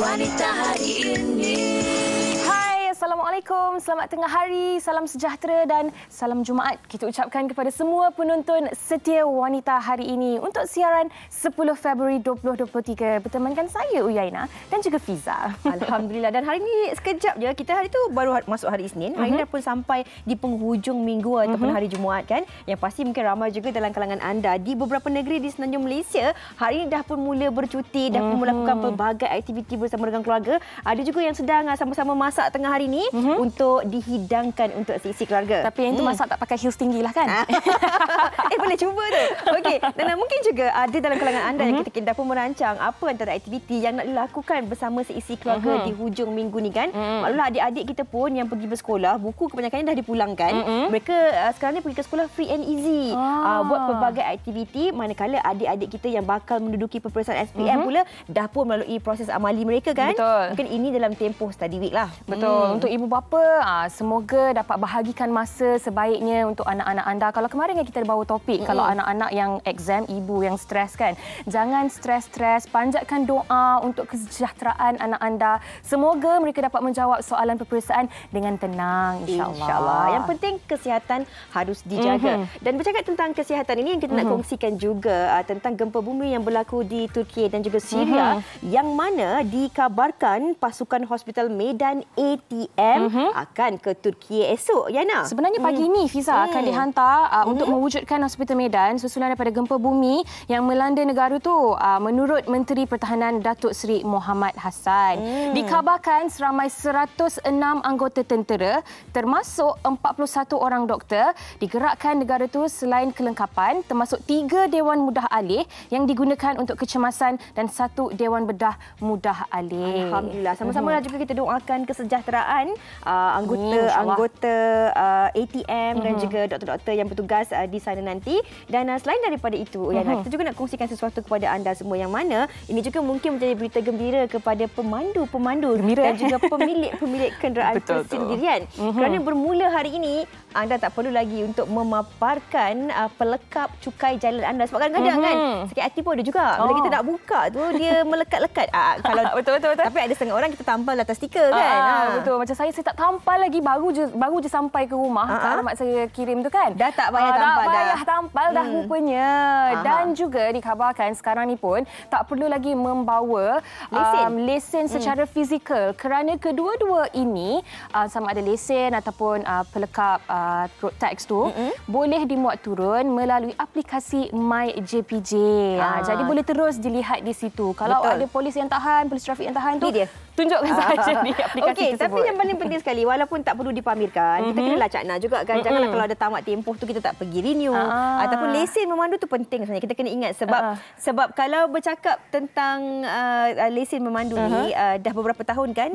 wanita hari ini. Assalamualaikum, selamat tengah hari, salam sejahtera dan salam Jumaat kita ucapkan kepada semua penonton setia Wanita hari ini untuk siaran 10 Februari 2023 bertemankan saya Uyaina dan juga Fiza. Alhamdulillah, dan hari ini sekejap je, kita hari tu baru masuk hari Isnin, hari ini dah pun sampai di penghujung minggu ataupun hari Jumaat kan. Yang pasti mungkin ramai juga dalam kalangan anda di beberapa negeri di semenanjung Malaysia hari ini dah pun mula bercuti, dah pun melakukan pelbagai aktiviti bersama dengan keluarga. Ada juga yang sedang sama-sama masak tengah hari ini untuk dihidangkan untuk isi keluarga. Tapi yang itu masak tak pakai heels tinggi lah kan? Boleh cuba tu. Okey, dan mungkin juga ada dalam kalangan anda yang kita dah pun merancang apa antara aktiviti yang nak dilakukan bersama seisi keluarga di hujung minggu ni kan. Maklumlah adik-adik kita pun yang pergi bersekolah, buku kebanyakannya dah dipulangkan. Mereka sekarang ni pergi ke sekolah free and easy. Buat pelbagai aktiviti, manakala adik-adik kita yang bakal menduduki peperiksaan SPM pula dah pun melalui proses amali mereka kan. Betul. Mungkin ini dalam tempoh study week lah. Betul. Untuk ibu bapa, semoga dapat bahagikan masa sebaiknya untuk anak-anak anda. Kalau kemarin kita bawa topik, kalau anak-anak yang exam, ibu yang stres kan. Jangan stres-stres, panjatkan doa untuk kesejahteraan anak anda. Semoga mereka dapat menjawab soalan peperiksaan dengan tenang, insya-Allah. Yang penting kesihatan harus dijaga. Dan bercakap tentang kesihatan ini yang kita nak kongsikan juga tentang gempa bumi yang berlaku di Turki dan juga Syria yang mana dikabarkan pasukan Hospital Medan ATM akan ke Turki esok, Yana. Sebenarnya pagi ini Fiza akan dihantar untuk mewujudkan Hospital Medan susulan daripada gempa bumi yang melanda negara tu, menurut Menteri Pertahanan Datuk Seri Mohamad Hassan. Dikabarkan seramai 106 anggota tentera termasuk 41 orang doktor digerakkan negara tu selain kelengkapan termasuk 3 Dewan Mudah Alih yang digunakan untuk kecemasan dan 1 Dewan Bedah Mudah Alih. Alhamdulillah. Sama-sama juga kita doakan kesejahteraan anggota ATM dan juga doktor-doktor yang bertugas di sana nanti. Dan selain daripada itu, Yana, kita juga nak kongsikan sesuatu kepada anda semua yang mana ini juga mungkin menjadi berita gembira kepada pemandu-pemandu dan juga pemilik-pemilik kenderaan persendirian. Kerana bermula hari ini, anda tak perlu lagi untuk memaparkan pelekap cukai jalan anda. Sebab kadang-kadang kan, sakit hati pun ada juga. Bila kita nak buka tu, dia melekat-lekat. Kalau Betul. Tapi ada setengah orang kita tampal atas stiker kan. Betul. Macam saya tak tampal lagi, baru je sampai ke rumah. Alamat saya kirim tu kan. Dah tak payah tampal dah. Tak payah tampal dah rupanya. Dan juga dikabarkan sekarang ni pun tak perlu lagi membawa lesen secara fizikal kerana kedua-dua ini sama ada lesen ataupun pelekap road tax tu boleh dimuat turun melalui aplikasi MyJPJ. Jadi boleh terus dilihat di situ. Kalau ada polis yang tahan, polis trafik yang tahan tu, tunjukkan saja di aplikasi tersebut. Tapi yang paling penting sekali, walaupun tak perlu dipamerkan, kita kenalah cakna juga kan. Janganlah kalau ada tamat tempoh tu kita tak pergi renew. Ataupun lesen memandu tu penting sebenarnya. Kita kena ingat sebab kalau bercakap tentang lesen memandu ni dah beberapa tahun kan,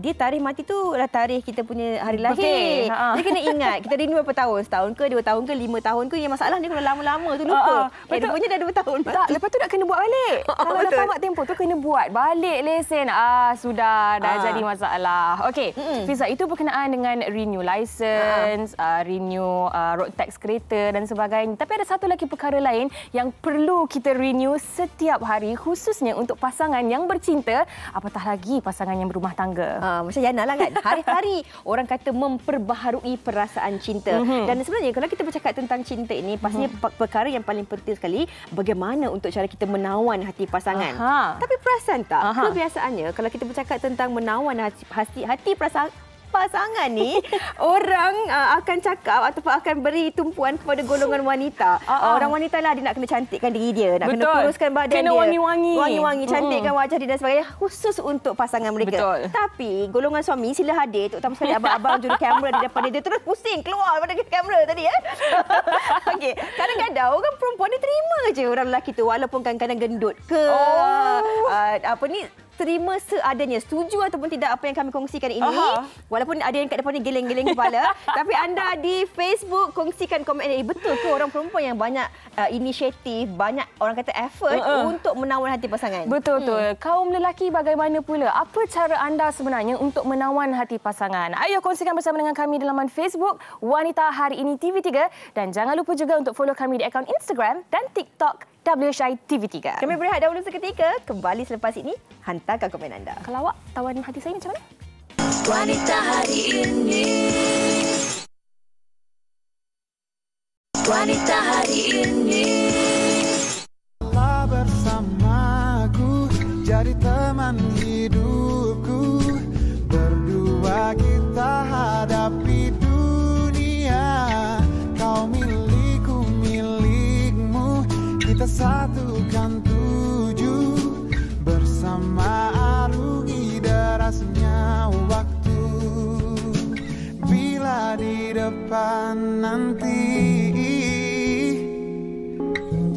dia tarikh mati tu adalah tarikh kita punya hari lahir. Dia kena ingat, kita renew berapa tahun? Setahun ke, 2 tahun ke, 5 tahun ke? Yang masalah dia kalau lama-lama tu lupa. Rupanya dah 2 tahun. Tak, lepas tu nak kena buat balik. Kalau dah tamat tempoh tu kena buat balik lesen. Sudah jadi masalah. Okey, Fiza, itu berkenaan dengan renew license, renew road tax kereta dan sebagainya. Tapi ada satu lagi perkara lain yang perlu kita renew setiap hari, khususnya untuk pasangan yang bercinta, apatah lagi pasangan yang berumah tangga. Macam Yana lah kan. Hari-hari orang kata memperbaharui perasaan cinta. Dan sebenarnya kalau kita bercakap tentang cinta ini, pastinya perkara yang paling penting sekali bagaimana untuk cara kita menawan hati pasangan. Tapi perasan tak? Kebiasaannya kalau kita bercakap tentang menawan hati pasangan ni, orang akan cakap ataupun akan beri tumpuan kepada golongan wanita. Orang wanita lah dia nak kena cantikkan diri dia, nak kena kuruskan badan dia, wangi-wangi, cantikkan wajah dia dan sebagainya, khusus untuk pasangan mereka. Tapi golongan suami sila hadir, terutama sekali abang-abang juru kamera di depan dia terus pusing keluar daripada kamera tadi Okey, kadang-kadang orang perempuan ni terima je orang lelaki tu walaupun kadang-kadang gendut ke terima seadanya, setuju ataupun tidak apa yang kami kongsikan ini. Walaupun ada yang kat depan ni geleng-geleng kepala, tapi anda di Facebook kongsikan komen ini. Betul ke orang perempuan yang banyak inisiatif, banyak orang kata effort untuk menawan hati pasangan? Betul. Kaum lelaki bagaimana pula? Apa cara anda sebenarnya untuk menawan hati pasangan? Ayo kongsikan bersama dengan kami di laman Facebook Wanita Hari Ini TV3 dan jangan lupa juga untuk follow kami di akaun Instagram dan TikTok WHI TV3. Kami berehat dahulu seketika. Kembali selepas ini, hantarkan komen anda. Kalau awak tawan hati saya macam mana? Wanita hari ini. Wanita hari ini. Telah bersamaku, jadi teman hidupku. Berdua kita hadapi dunia. Kau milikku, milikmu. Kita satukan tujuh. Bersama arungi derasnya waktu. Bila di depan nanti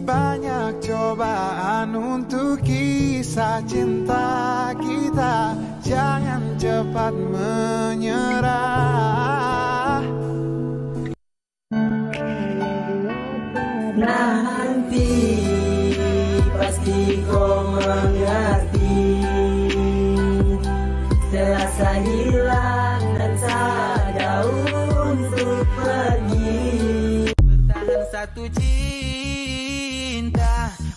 banyak cobaan untuk kisah cinta kita, jangan cepat menyerah. Nanti pasti kau mengerti. Selasa hilang dan jauh untuk pergi. Bertahan satu cinta,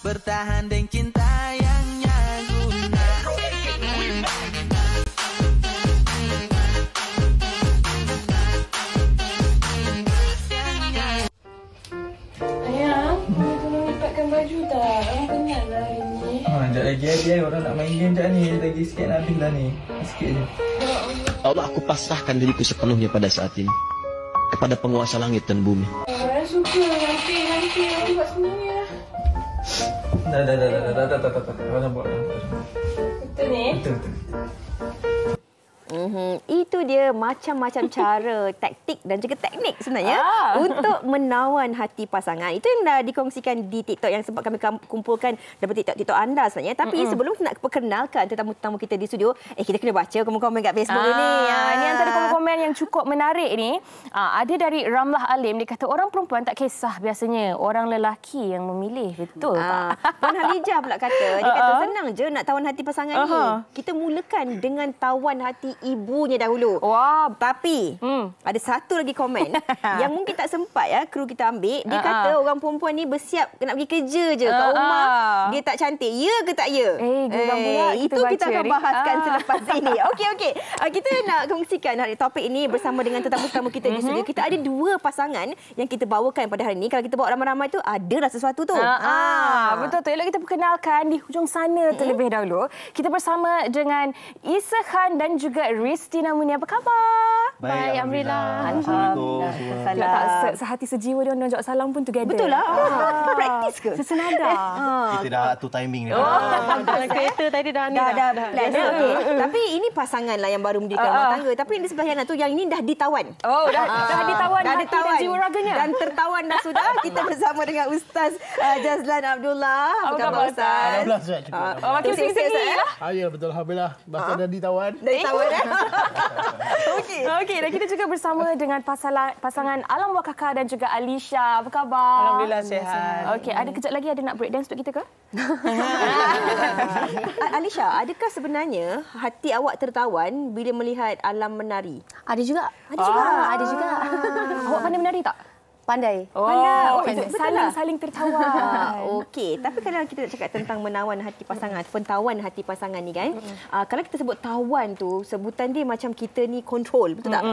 bertahan dengan cinta yang nyaguna. Ayah, boleh tolong lipatkan baju tak? Orang penat lah hari ni. Sekejap lagi aja orang nak main game sekejap ni. Lagi sikit nak habis dah ni. Sikit je. Allah, aku pasrahkan diriku sepenuhnya pada saat ini kepada penguasa langit dan bumi. Ayah suka nanti orang buat sendiri lah. Dah. Orang buat. Betul ni? Betul. Itu dia macam-macam cara, taktik dan juga teknik sebenarnya untuk menawan hati pasangan. Itu yang dah dikongsikan di TikTok yang sempat kami kumpulkan daripada TikTok anda sebenarnya. Tapi sebelum nak perkenalkan tetamu-tetamu kita di studio, kita kena baca komen-komen kat Facebook ini. Ini antara komen-komen yang cukup menarik ni. Ada dari Ramlah Alim, dia kata orang perempuan tak kisah biasanya, orang lelaki yang memilih. Betul tak? Puan Halijah pula kata, dia kata senang je nak tawan hati pasangan ni. Kita mulakan dengan tawan hati ibunya dahulu. Wah, Tapi ada satu lagi komen yang mungkin tak sempat kru kita ambil. Dia kata orang perempuan ni bersiap nak pergi kerja je kat rumah. Dia tak cantik. Ya ke tak ya? geram pula Itu kita akan bahaskan selepas ini. Okey. Kita nak kongsikan hari topik ini bersama dengan tetamu-tetamu kita di studio. Kita ada dua pasangan yang kita bawakan pada hari ini. Kalau kita bawa ramai-ramai tu adalah sesuatu tu. Betul tu. Elok kita perkenalkan di hujung sana terlebih dahulu. Kita bersama dengan Isa Khan dan juga Ristina Muni. Apa khabar? Baik, Alhamdulillah. Alhamdulillah. Tak sehati sejiwa dia orang jawab salam pun together. Betul lah. Praktis ke? Sesenada. Kita dah atur timing ni. Dalam kereta tadi dah plan. Okey. Tapi ini pasangan lah yang baru mendirikan rumah tangga. Tapi yang di sebelah Yana tu, yang ini dah ditawan. Oh, dah ditawan Dah hati dan jiwa raganya. Dan tertawan dah sudah. Kita bersama dengan Ustaz Jazlan Abdullah. Apa khabar Ustaz? Makin singgi lah. Ya, betul. Alhamdulillah. Bahkan dah ditawan. Dah ditawan Okey, dan kita juga bersama dengan pasangan Alam Wakaka dan juga Alisha. Apa khabar? Alhamdulillah sihat. Okey, ada kejap lagi ada nak break dance untuk kita ke? Alisha, adakah sebenarnya hati awak tertawan bila melihat Alam menari? Ada juga. Ada juga. Awak pandai menari tak? Pandai. Saling tertawan. Okey, tapi kalau kita nak cakap tentang menawan hati pasangan, pentawan hati pasangan ni kan, kalau kita sebut tawan tu, sebutan dia macam kita ni kontrol, betul tak?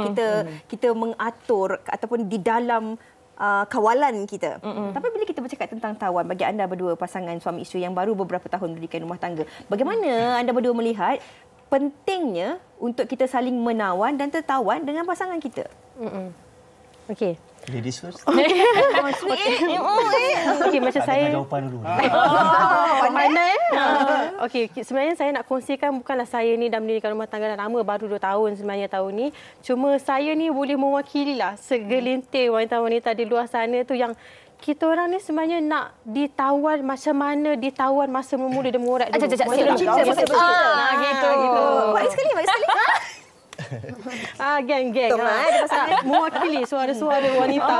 Kita mengatur ataupun di dalam kawalan kita. Tapi bila kita bercakap tentang tawan, bagi anda berdua pasangan suami isteri yang baru beberapa tahun mendirikan rumah tangga, bagaimana anda berdua melihat pentingnya untuk kita saling menawan dan tertawan dengan pasangan kita? Okey. Ladies first. Okey, macam saya. Jawapan dulu. Pandai. Okey, sebenarnya saya nak kongsikan bukanlah saya ni dah mendirikan rumah tangga dah lama, baru 2 tahun sebenarnya tahun ni. Cuma saya ni boleh mewakililah segelintir wanita-wanita di luar sana tu yang kita orang ni sebenarnya nak ditawan macam mana ditawan masa bermula dan mengurat dulu. Cinta. Gitu. Baik sekali. Geng. Mewakili suara-suara wanita.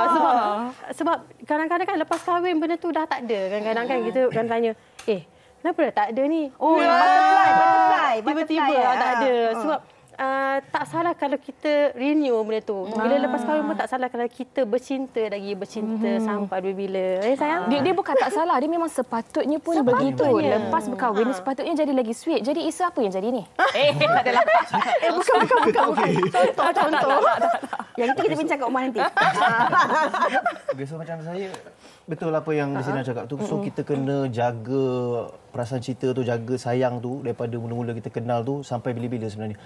Sebab kadang-kadang kan lepas kahwin benda tu dah tak ada. Kadang-kadang kan kita kan tanya, kenapa dah tak ada ni? Butterfly. Tiba-tiba tak ada. Sebab tak salah kalau kita renew benda tu. Bila lepas kahwin pun tak salah kalau kita bercinta sampai bila. Sayang? Dia bukan tak salah, dia memang sepatutnya pun begitu. Lepas berkahwin sepatutnya jadi lagi sweet. Jadi Isa apa yang jadi ni? Tak adalah. Bukan. Contoh. Yang itu kita bincang kat rumah nanti. Okay, so macam saya, betul apa yang Desina cakap tu. So kita kena jaga perasaan cinta tu, jaga sayang tu daripada mula-mula kita kenal tu sampai bila-bila sebenarnya.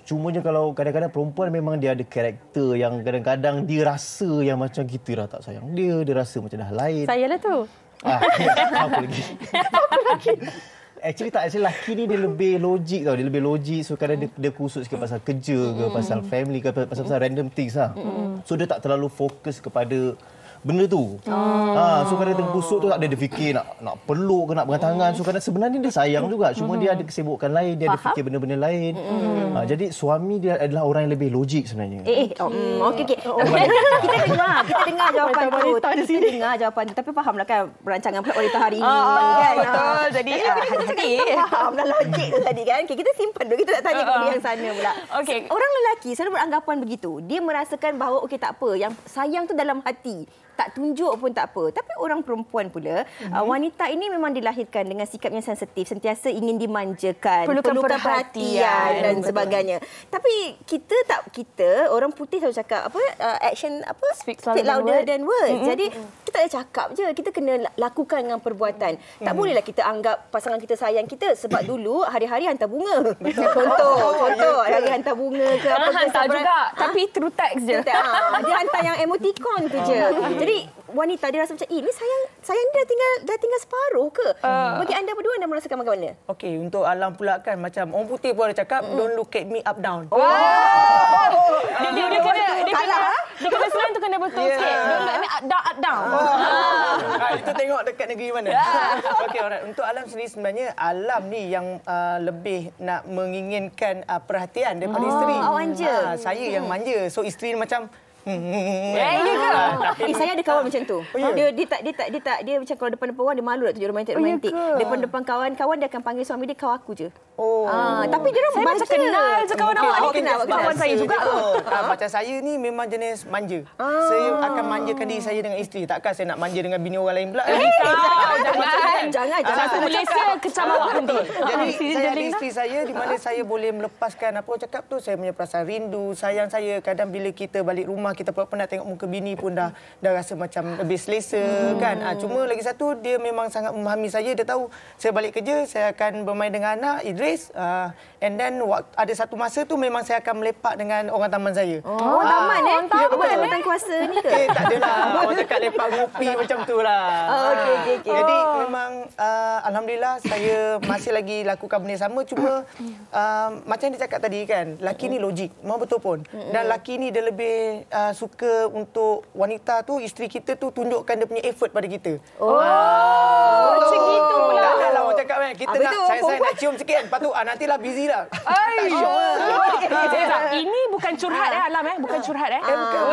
Cuma je kalau kadang-kadang perempuan memang dia ada karakter yang kadang-kadang dia rasa yang macam kita dah tak sayang dia rasa macam dah lain. Saya lah tu. Apa lagi? Actually lelaki ni dia lebih logik tau. Dia lebih logik. So kadang dia kusut sikit pasal kerja ke, pasal family ke, pasal random things lah. So dia tak terlalu fokus kepada benda tu. So kadang tengah kusut tu tak ada dia fikir nak peluk ke nak pegang tangan. So kadang sebenarnya dia sayang juga. Cuma dia ada kesibukan lain, dia ada fikir benda-benda lain. Jadi suami dia adalah orang yang lebih logik sebenarnya. Okey. Kita dengar jawapan tu. Kita dengar jawapan tu. Tapi fahamlah kan rancangan wanita hari ini. Betul. Jadi hati-hati. Fahamlah logik tu tadi kan. Kita simpan dulu. Kita tak tanya kepada yang sana pula. Orang lelaki selalu beranggapan begitu. Dia merasakan bahawa okey tak apa. Yang sayang tu dalam hati. Tak tunjuk pun tak apa. Tapi orang perempuan pula, wanita ini memang dilahirkan dengan sikap yang sensitif, sentiasa ingin dimanjakan, perlukan perhatian dan sebagainya. Tapi kita orang putih selalu cakap action speak louder than words. Jadi kita tak boleh cakap je, kita kena lakukan dengan perbuatan. Tak bolehlah kita anggap pasangan kita sayang kita sebab dulu hari-hari hantar bunga. Contoh hari hantar bunga ke apa ke, hantar juga. Tapi true text je. Dia hantar yang emoticon tu je. Jadi wanita dia rasa macam ni sayang dia dah tinggal separuh ke? Bagi anda berdua, anda merasakan bagaimana? Okey, untuk Alam pula kan macam orang putih pun ada cakap don't look at me up down. Dia kena selain tu kena betul sikit. Don't look at me up down. Itu tengok dekat negeri mana. Okey, alright. Untuk Alam sendiri sebenarnya Alam ni yang lebih nak menginginkan perhatian daripada isteri. Manja. Saya yang manja. So isteri macam saya ada kawan macam tu. Dia macam kalau depan-depan orang dia malu nak tunjuk romantik. Depan-depan kawan-kawan dia akan panggil suami dia kau aku je. Tapi dia orang macam kenal je kawan awak. Kawan saya juga. Macam saya ni memang jenis manja. Saya akan manjakan diri saya dengan isteri. Takkan saya nak manja dengan bini orang lain pula. Jangan. Satu Malaysia kecam awak nanti. Jadi saya ada isteri saya di mana saya boleh melepaskan apa orang cakap tu. Saya punya perasaan rindu, sayang saya. Kadang bila kita balik rumah kita pernah tengok muka bini pun dah rasa macam lebih selesa kan. Cuma lagi satu dia memang sangat memahami saya. Dia tahu saya balik kerja saya akan bermain dengan anak Idris and then ada satu masa tu memang saya akan melepak dengan orang taman saya. Orang taman jabatan kuasa ni ke? Tak adalah. Orang cakap lepak ngopi macam tu lah. Okey. Jadi memang alhamdulillah saya masih lagi lakukan benda sama. Cuma macam dia cakap tadi kan, laki ni logik. Memang betul pun. Dan laki ni dia lebih suka untuk wanita tu, isteri kita tu tunjukkan dia punya effort pada kita. Macam gitu pula. Takkanlah orang cakap kan, kita nak saya nak cium sikit, lepas tu nantilah busy lah. Ini bukan curhat Alam bukan curhat Bukan.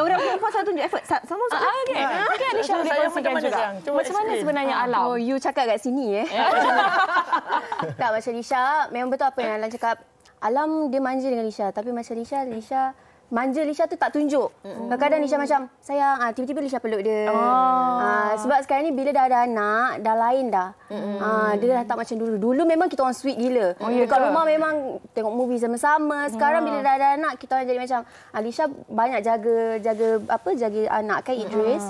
Orang perempuan selalu tunjuk effort. Sama. Okey, Alisha boleh kongsikan juga. Macam mana sebenarnya Alam? You cakap kat sini Tak, macam Lisha, memang betul apa yang Alam cakap. Alam dia manja dengan Lisha, tapi macam Lisha manja Lisha tu tak tunjuk. Kadang-kadang Lisha macam sayang, tiba-tiba Lisha peluk dia. Sebab sekarang ni bila dah ada anak, dah lain dah. Dia dah tak macam dulu. Dulu memang kita orang sweet gila. Dekat rumah memang tengok movie sama-sama. Sekarang bila dah ada anak, kita orang jadi macam Lisha banyak jaga anak kan Idris.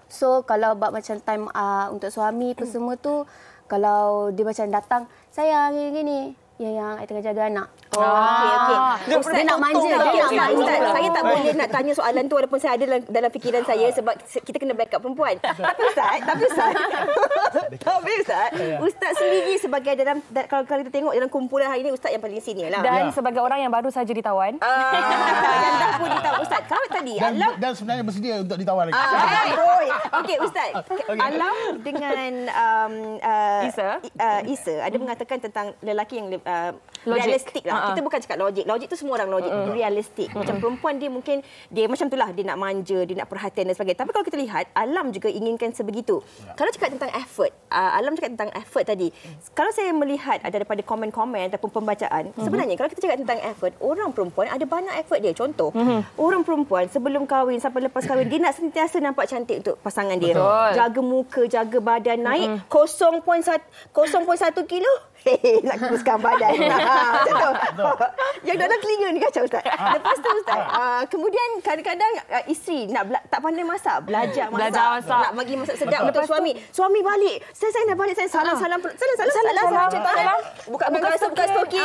So kalau buat macam time untuk suami apa semua tu, kalau dia macam datang, sayang gini, yang tengah jaga anak. Okey. Dia nak manja. Ustaz, saya tak boleh nak tanya soalan tu walaupun saya ada dalam fikiran saya sebab kita kena backup perempuan. Tapi Ustaz, Ustaz sendiri sebagai kalau kita tengok dalam kumpulan hari ini, Ustaz yang paling senior lah. Dan sebagai orang yang baru saja ditawan. Yang dah pun ditawan. Ustaz, kalau tadi Alam dan sebenarnya bersedia untuk ditawan lagi. Okey, Ustaz. Alam dengan Isa ada mengatakan tentang lelaki yang realistik lah. Kita bukan cakap logik. Logik tu semua orang logik. Realistik. Macam perempuan dia mungkin dia macam itulah, dia nak manja, dia nak perhatian dan sebagainya. Tapi kalau kita lihat, alam juga inginkan sebegitu. Kalau cakap tentang effort, alam cakap tentang effort tadi. Kalau saya melihat daripada komen-komen ataupun pembacaan, sebenarnya kalau kita cakap tentang effort, orang perempuan ada banyak effort dia. Contoh, orang perempuan sebelum kahwin sampai lepas kahwin, dia nak sentiasa nampak cantik untuk pasangan dia. Betul. Jaga muka, jaga badan, naik 0.1 kilo. Nak kuruskan badan. Macam tu. Yang dalam telinga ni kacau, Ustaz. Lepas tu, Ustaz, kemudian kadang-kadang isteri tak pandai masak, belajar masak. Nak bagi masak sedap untuk suami. Suami balik. Saya nak balik, saya salam. Buka stoki.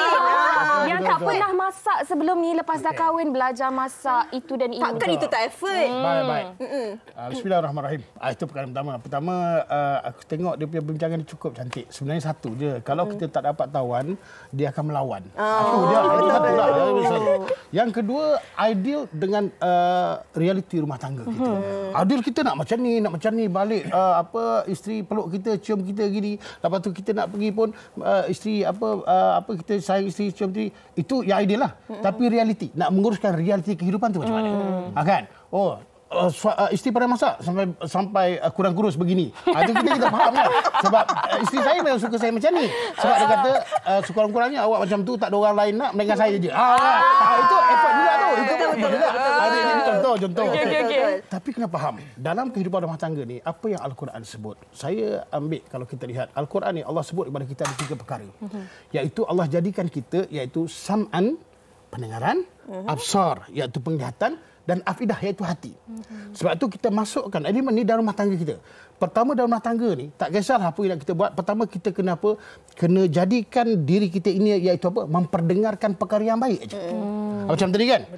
Yang tak pernah masak sebelum ni, lepas dah kahwin, belajar masak itu dan ini. Takkan itu tak effort. Baik. Bismillahirrahmanirrahim. Itu perkara pertama. Pertama, aku tengok dia punya perbincangan dia cukup cantik. Sebenarnya satu je. Kalau kita tak dapat tawan, dia akan melawan. Itu dia. Yang kedua, ideal dengan realiti rumah tangga kita. Ideal kita nak macam ni, balik isteri peluk kita, cium kita gini. Lepas tu kita nak pergi pun isteri kita sayang isteri, cium isteri. Itu yang ideal lah. Tapi realiti, nak menguruskan realiti kehidupan tu macam mana? Kan? Isteri pandai masak sampai kurang kurus begini. Itu kita faham kan? Sebab isteri saya memang suka saya macam ni. Sebab dia kata sekurang-kurangnya awak macam tu, tak ada orang lain nak, melainkan saya je. Itu effort juga tu. Itu juga. Ini contoh. Okay. Tapi kena faham, dalam kehidupan rumah tangga ni, apa yang Al-Quran sebut? Saya ambil, kalau kita lihat Al-Quran ni, Allah sebut kepada kita ada 3 perkara. Iaitu Allah jadikan kita, iaitu sam'an, pendengaran, absar, iaitu penglihatan, dan afidah, iaitu hati. Sebab tu kita masukkan elemen ni dalam rumah tangga kita. Pertama, dalam rumah tangga ni, tak kisahlah apa yang kita buat. Pertama, kita kena apa? Kena jadikan diri kita ini, iaitu apa? Memperdengarkan perkara yang baik aja. Macam tadi kan?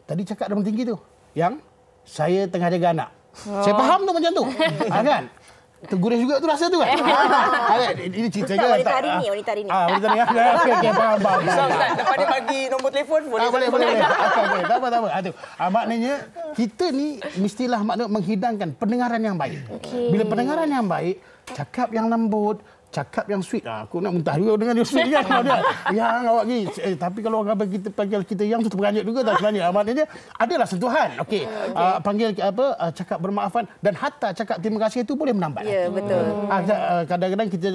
Tadi cakap dalam tinggi tu. Yang saya tengah jaga anak. Saya faham tu macam tu. Kan? Terguris juga tu rasa tu kan? Ini cerita kan? Wanita hari ni. Wanita ni. Okey, faham. Lepas dia bagi nombor telefon, boleh. Okey. Tak apa. Maknanya, kita ni mestilah menghidangkan pendengaran yang baik. Bila pendengaran yang baik, cakap yang lembut, cakap yang sweet. Aku nak muntah juga dengan dia sweet kan. Yang awak ni. Tapi kalau orang panggil kita yang tu terperanjat juga tak sebenarnya. Maknanya adalah sentuhan. Okey. Panggil cakap bermaafan dan hatta cakap terima kasih itu boleh menambat. Ya, betul. Kadang-kadang kita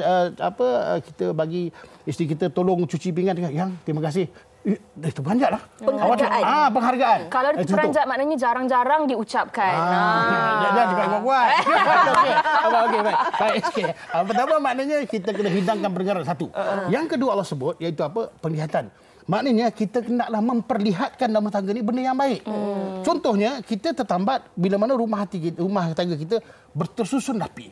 kita bagi isteri kita tolong cuci pinggan dengan yang terima kasih. Itu banyak lah. Penghargaan. Kalau terperanjat maknanya jarang-jarang diucapkan. Jangan cepat kuat. Okey, baik. Pertama maknanya kita kena hidangkan pendengaran satu. Yang kedua Allah sebut iaitu apa? Penglihatan. Maknanya kita hendaklah memperlihatkan dalam tangga ni benda yang baik. Contohnya kita tertambat bila mana rumah tangga kita tersusun rapi.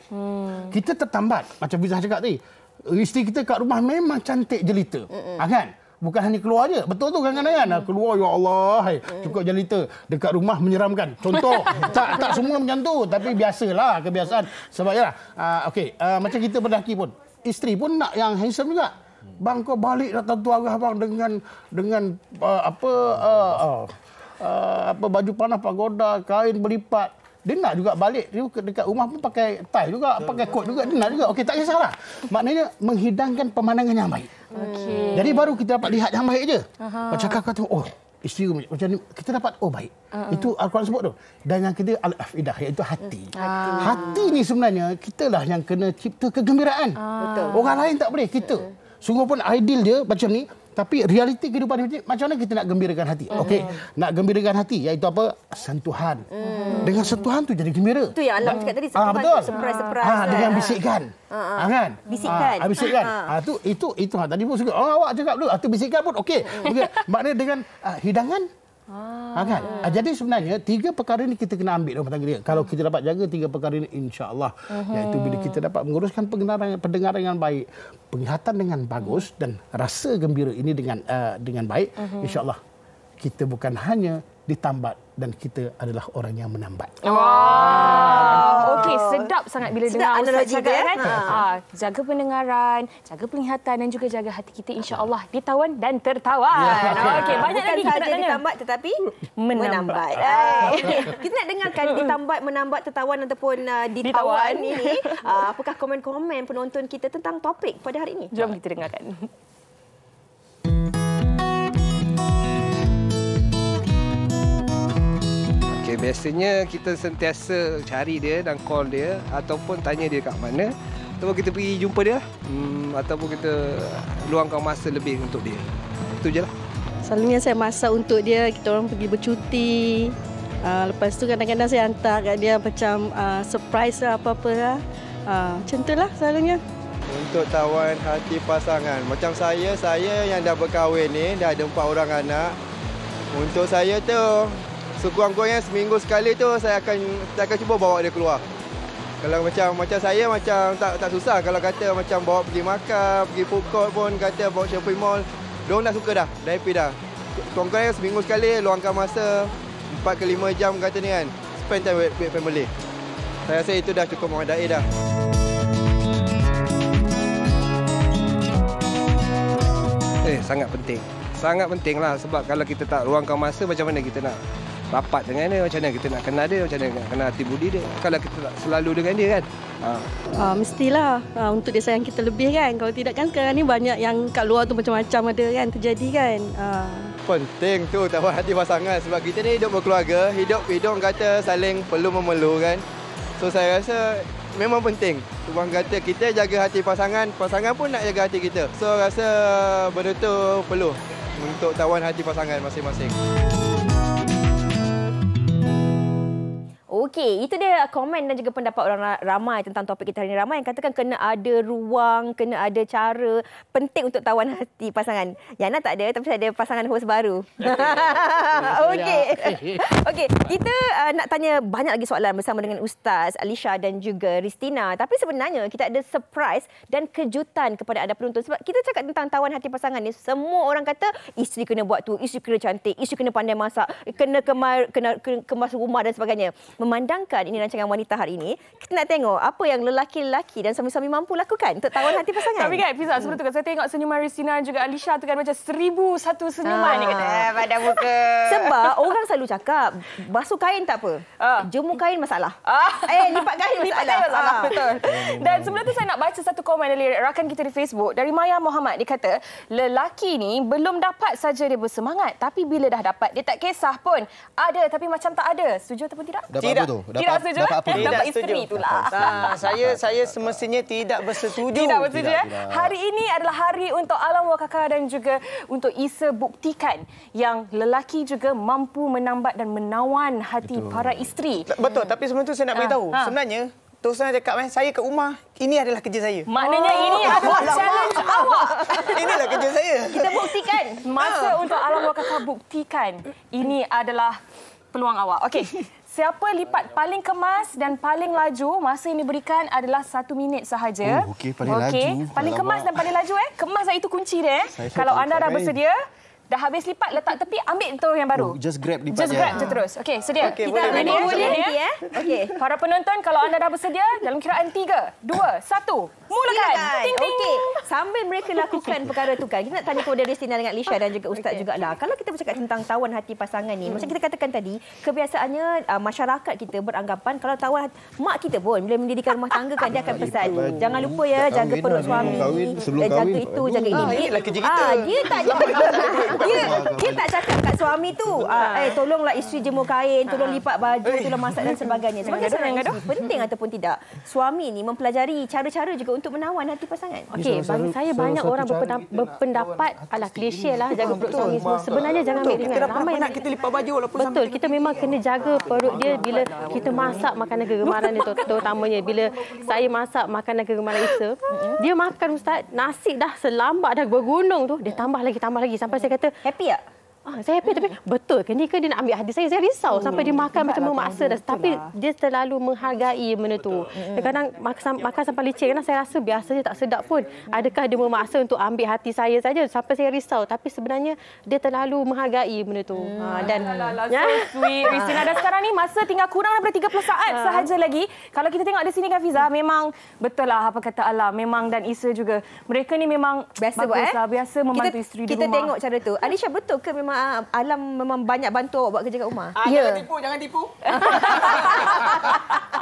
Kita tertambat macam Bizah cakap tadi. Isteri kita kat rumah memang cantik jelita. Kan? Bukan hanya keluar je. Betul tu kadang-kadang. Keluar, ya Allah. Cukup jelita. Dekat rumah menyeramkan. Contoh. tak semua macam tu. Tapi biasalah. Kebiasaan. Sebab ya. Okey. Macam kita berdaki pun. Isteri pun nak yang handsome juga. Bang, kau balik datang tu arah bang dengan baju panas pagoda, kain berlipat. Dia nak juga balik dekat rumah pun pakai tie juga, pakai coat juga. Dia nak juga. Okey, tak kisahlah. Maknanya menghidangkan pemandangan yang baik. Jadi baru kita dapat lihat yang baik je. Macam kata, isteri macam ni, kita dapat, baik. Itu Al-Quran sebut tu. Dan yang kedua, al-afidah, iaitu hati. Hati ni sebenarnya, kitalah yang kena cipta kegembiraan. Orang lain tak boleh, kita. Sungguh pun ideal dia macam ni. Tapi realiti kehidupan ini, macam mana kita nak gembirakan hati? Okey, nak gembirakan hati, iaitu apa? Sentuhan. Dengan sentuhan tu jadi gembira. Itu yang Alam cakap tadi, sentuhan. Betul. Surprise. Dengan bisikan. Kan? Bisikan. Itu tadi pun suka. Awak cakap dulu. Itu bisikan pun okey. Maknanya dengan hidangan. Kan? Jadi sebenarnya 3 perkara ni kita kena ambil dalam tangga dia. Kalau kita dapat jaga 3 perkara ni, insya-Allah, iaitu bila kita dapat menguruskan pendengaran yang baik, penglihatan dengan bagus dan rasa gembira ini dengan baik, insya-Allah kita bukan hanya ditambat dan kita adalah orang yang menambat. Okey, sedap sangat bila dengar Ustaz cakap kan. Jaga pendengaran, jaga penglihatan dan juga jaga hati kita, insya-Allah ditawan dan tertawan. Okey, banyak lagi kita nak tanya. Ditambat tetapi menambat. Kita nak dengarkan ditambat, menambat, tertawan ataupun ditawan ini. Apakah komen-komen penonton kita tentang topik pada hari ini? Jom kita dengarkan. biasanya kita sentiasa cari dia dan call dia ataupun tanya dia kat mana. Ataupun kita pergi jumpa dia ataupun kita luangkan masa lebih untuk dia. Itu je lah. Selalunya saya masak untuk dia, kita orang pergi bercuti. Lepas tu kadang-kadang saya hantar kat dia macam surprise lah apa-apa lah. Macam tu lah selalunya. Untuk tawan hati pasangan. Macam saya yang dah berkahwin ni, dah ada 4 orang anak. Untuk saya tu, sekurang-kurangnya seminggu sekali tu saya akan cuba bawa dia keluar. Kalau macam saya macam tak susah kalau kata macam bawa pergi makan, pergi food court pun kata bawa shopping mall. Diorang dah suka dah, dah happy dah. Kurang-kurangnya seminggu sekali luangkan masa 4 ke 5 jam kata ni kan. Spend time with family. Saya rasa itu dah cukup memadai dah. Sangat penting. Sangat penting lah sebab kalau kita tak luangkan masa macam mana kita nak rapat dengan dia, macam mana kita nak kenal dia, macam mana nak kenal hati budi dia. Kalau kita tak selalu dengan dia kan. Mestilah untuk dia sayang kita lebih kan. Kalau tidak kan sekarang ni banyak yang kat luar tu macam-macam ada kan terjadi kan. Penting tu tawan hati pasangan sebab kita ni hidup berkeluarga, hidup kata saling perlu memerlu kan. So saya rasa memang penting. Tuan kata kita jaga hati pasangan, pasangan pun nak jaga hati kita. So rasa benda tu perlu untuk tawan hati pasangan masing-masing. Okey, itu dia komen dan juga pendapat orang ramai tentang topik kita hari ini. Ramai yang katakan kena ada ruang, kena ada cara penting untuk tawan hati pasangan. Yana tak ada, tapi saya ada pasangan host baru. Okey. Okey, kita nak tanya banyak lagi soalan bersama dengan Ustaz Alisha dan juga Ristina. Tapi sebenarnya kita ada surprise dan kejutan kepada anda penonton. Sebab kita cakap tentang tawan hati pasangan ni, semua orang kata isteri kena buat tu, isteri kena cantik, isteri kena pandai masak, kena kemas rumah dan sebagainya. Memandangkan ini rancangan wanita hari ini, kita nak tengok apa yang lelaki-lelaki dan suami-suami mampu lakukan untuk tawan hati pasangan. Tapi kan, Fiza, sebelum tu kan saya tengok senyuman Ristina dan juga Alisha tu kan macam 1001 senyuman ni kata. Pada muka. Sebab orang selalu cakap, basuh kain tak apa. Jemur kain masalah. Lipat kain masalah. Betul. Dan sebelum tu saya nak baca satu komen dari rakan kita di Facebook. Dari Maya Muhammad, dia kata, lelaki ni belum dapat saja dia bersemangat. Tapi bila dah dapat, dia tak kisah pun. Ada tapi macam tak ada. Setuju ataupun tidak? Tidak. Tidak setuju. Dapat isteri itulah. Saya semestinya tidak bersetuju. Tidak bersetuju. Hari ini adalah hari untuk alam wakakak dan juga untuk Isa buktikan yang lelaki juga mampu menambat dan menawan hati para isteri. Betul, tapi sebelum tu saya nak beritahu. Sebenarnya, terus saya cakap, saya kat rumah, ini adalah kerja saya. Maknanya ini adalah challenge awak. Inilah kerja saya. Kita buktikan. Masa untuk alam wakakak buktikan. Ini adalah peluang awak. Okey. Siapa lipat paling kemas dan paling laju, masa yang diberikan adalah 1 minit sahaja. Okey, paling laju. Paling kemas dan paling laju. Kemas itu kunci dia. Kalau anda dah bersedia, dah habis lipat, letak tepi, ambil tu yang baru. Just grab lipat Just grab je terus. Okey, sedia. Okay, kita ready ya? Okey. Para penonton, kalau anda dah bersedia, dalam kiraan 3, 2, 1, mulakan. Ting, ting. Okey. Sambil mereka lakukan perkara tu kan, kita nak tanya kepada Ristina dengan Alisha dan juga Ustaz jugalah. Kalau kita bercakap tentang tawan hati pasangan ni, macam kita katakan tadi, kebiasaannya masyarakat kita beranggapan kalau tawan mak kita pun bila mendirikan rumah tangga kan dia akan pesan, jangan lupa ya jaga perut suami, jaga itu, jaga ini. Inilah kerja kita. Dia tak dia tak cakap kat suami tu, tolonglah isteri jemur kain, tolong lipat baju, tolong masak dan sebagainya. Sebagai seorang isteri, penting ataupun tidak, suami ni mempelajari cara-cara juga untuk menawan hati pasangan. Okey, bagi saya banyak orang berpendapat ala klise lah jaga perut suami semua. Sebenarnya jangan ambil ringan. Ramai nak kita lipat baju walaupun betul, kita memang kena jaga perut dia bila kita masak makanan kegemaran dia, terutamanya bila saya masak makanan kegemaran Isa. Dia makan Ustaz, nasi dah selambat dah bergunung tu, dia tambah lagi sampai saya kata happy tak? Saya happy, tapi betul ke ni ke dia nak ambil hati saya? Saya risau sampai dia makan macam memaksa dah. Tapi dia terlalu menghargai benda tu. Kadang-kadang makan sampai licin, kadang saya rasa biasa je, tak sedap pun. Adakah dia memaksa untuk ambil hati saya saja sampai saya risau? Tapi sebenarnya dia terlalu menghargai benda tu. Dan so sweet Ristina. Dan sekarang ni masa tinggal kurang daripada 30 saat sahaja lagi. Kalau kita tengok di sini kan Fiza, memang betul lah apa kata Allah. Memang dan Isa juga. Mereka ni memang biasa baguslah, biasa membantu isteri di rumah. Kita tengok cara tu. Alisha, betul ke memang memang Alam memang banyak bantu awak buat kerja kat rumah? Jangan tipu, jangan tipu.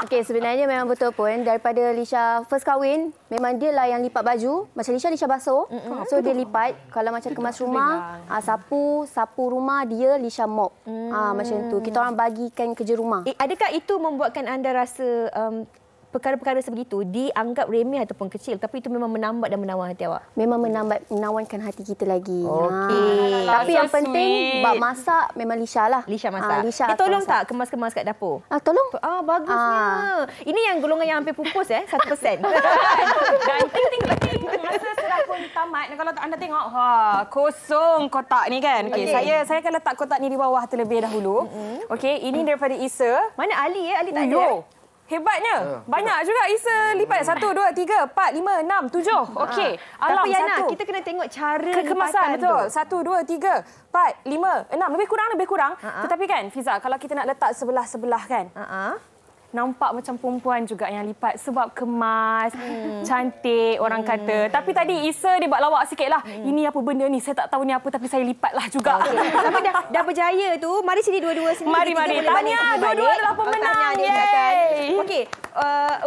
Okey, sebenarnya memang betul pun daripada Lisha first kahwin, memang dia lah yang lipat baju. Macam Lisha basuh. So dia lipat. Kalau macam kemas rumah, sapu rumah dia, Lisha mop. Macam tu. Kita orang bagikan kerja rumah. Adakah itu membuatkan anda rasa perkara-perkara sebegitu dianggap remeh ataupun kecil, tapi itu memang menambat dan menawan hati awak? Memang menawankan hati kita lagi. Okey. Tapi yang penting, bab masak memang Lisha lah. Lisha masak. Lisha tolong masak. tak kemas-kemas kat dapur? Tolong. Bagusnya. Ini yang golongan yang hampir pupus 1%. Dan ting. Masa serah pun tamat, kalau anda tengok, kosong kotak ni kan. Okey, saya akan letak kotak ni di bawah terlebih dahulu. Okey, ini daripada Isa. Mana Ali Ali tak ada. Hebatnya. Banyak juga Isa lipat. 1, 2, 3, 4, 5, 6, 7. Okey. Alam tapi Yana, kita kena tengok cara kemasan betul. 1, 2, 3, 4, 5, 6. Lebih kurang. Tetapi kan Fiza, kalau kita nak letak sebelah-sebelah kan. Nampak macam perempuan juga yang lipat sebab kemas, cantik orang kata. Tapi tadi Isa dia buat lawak sikitlah. Ini apa benda ni? Saya tak tahu ni apa tapi saya lipatlah juga. Tapi dah berjaya tu. Mari sini dua-dua sini. Mari. Tanya dua-dua adalah pemenang. Okey,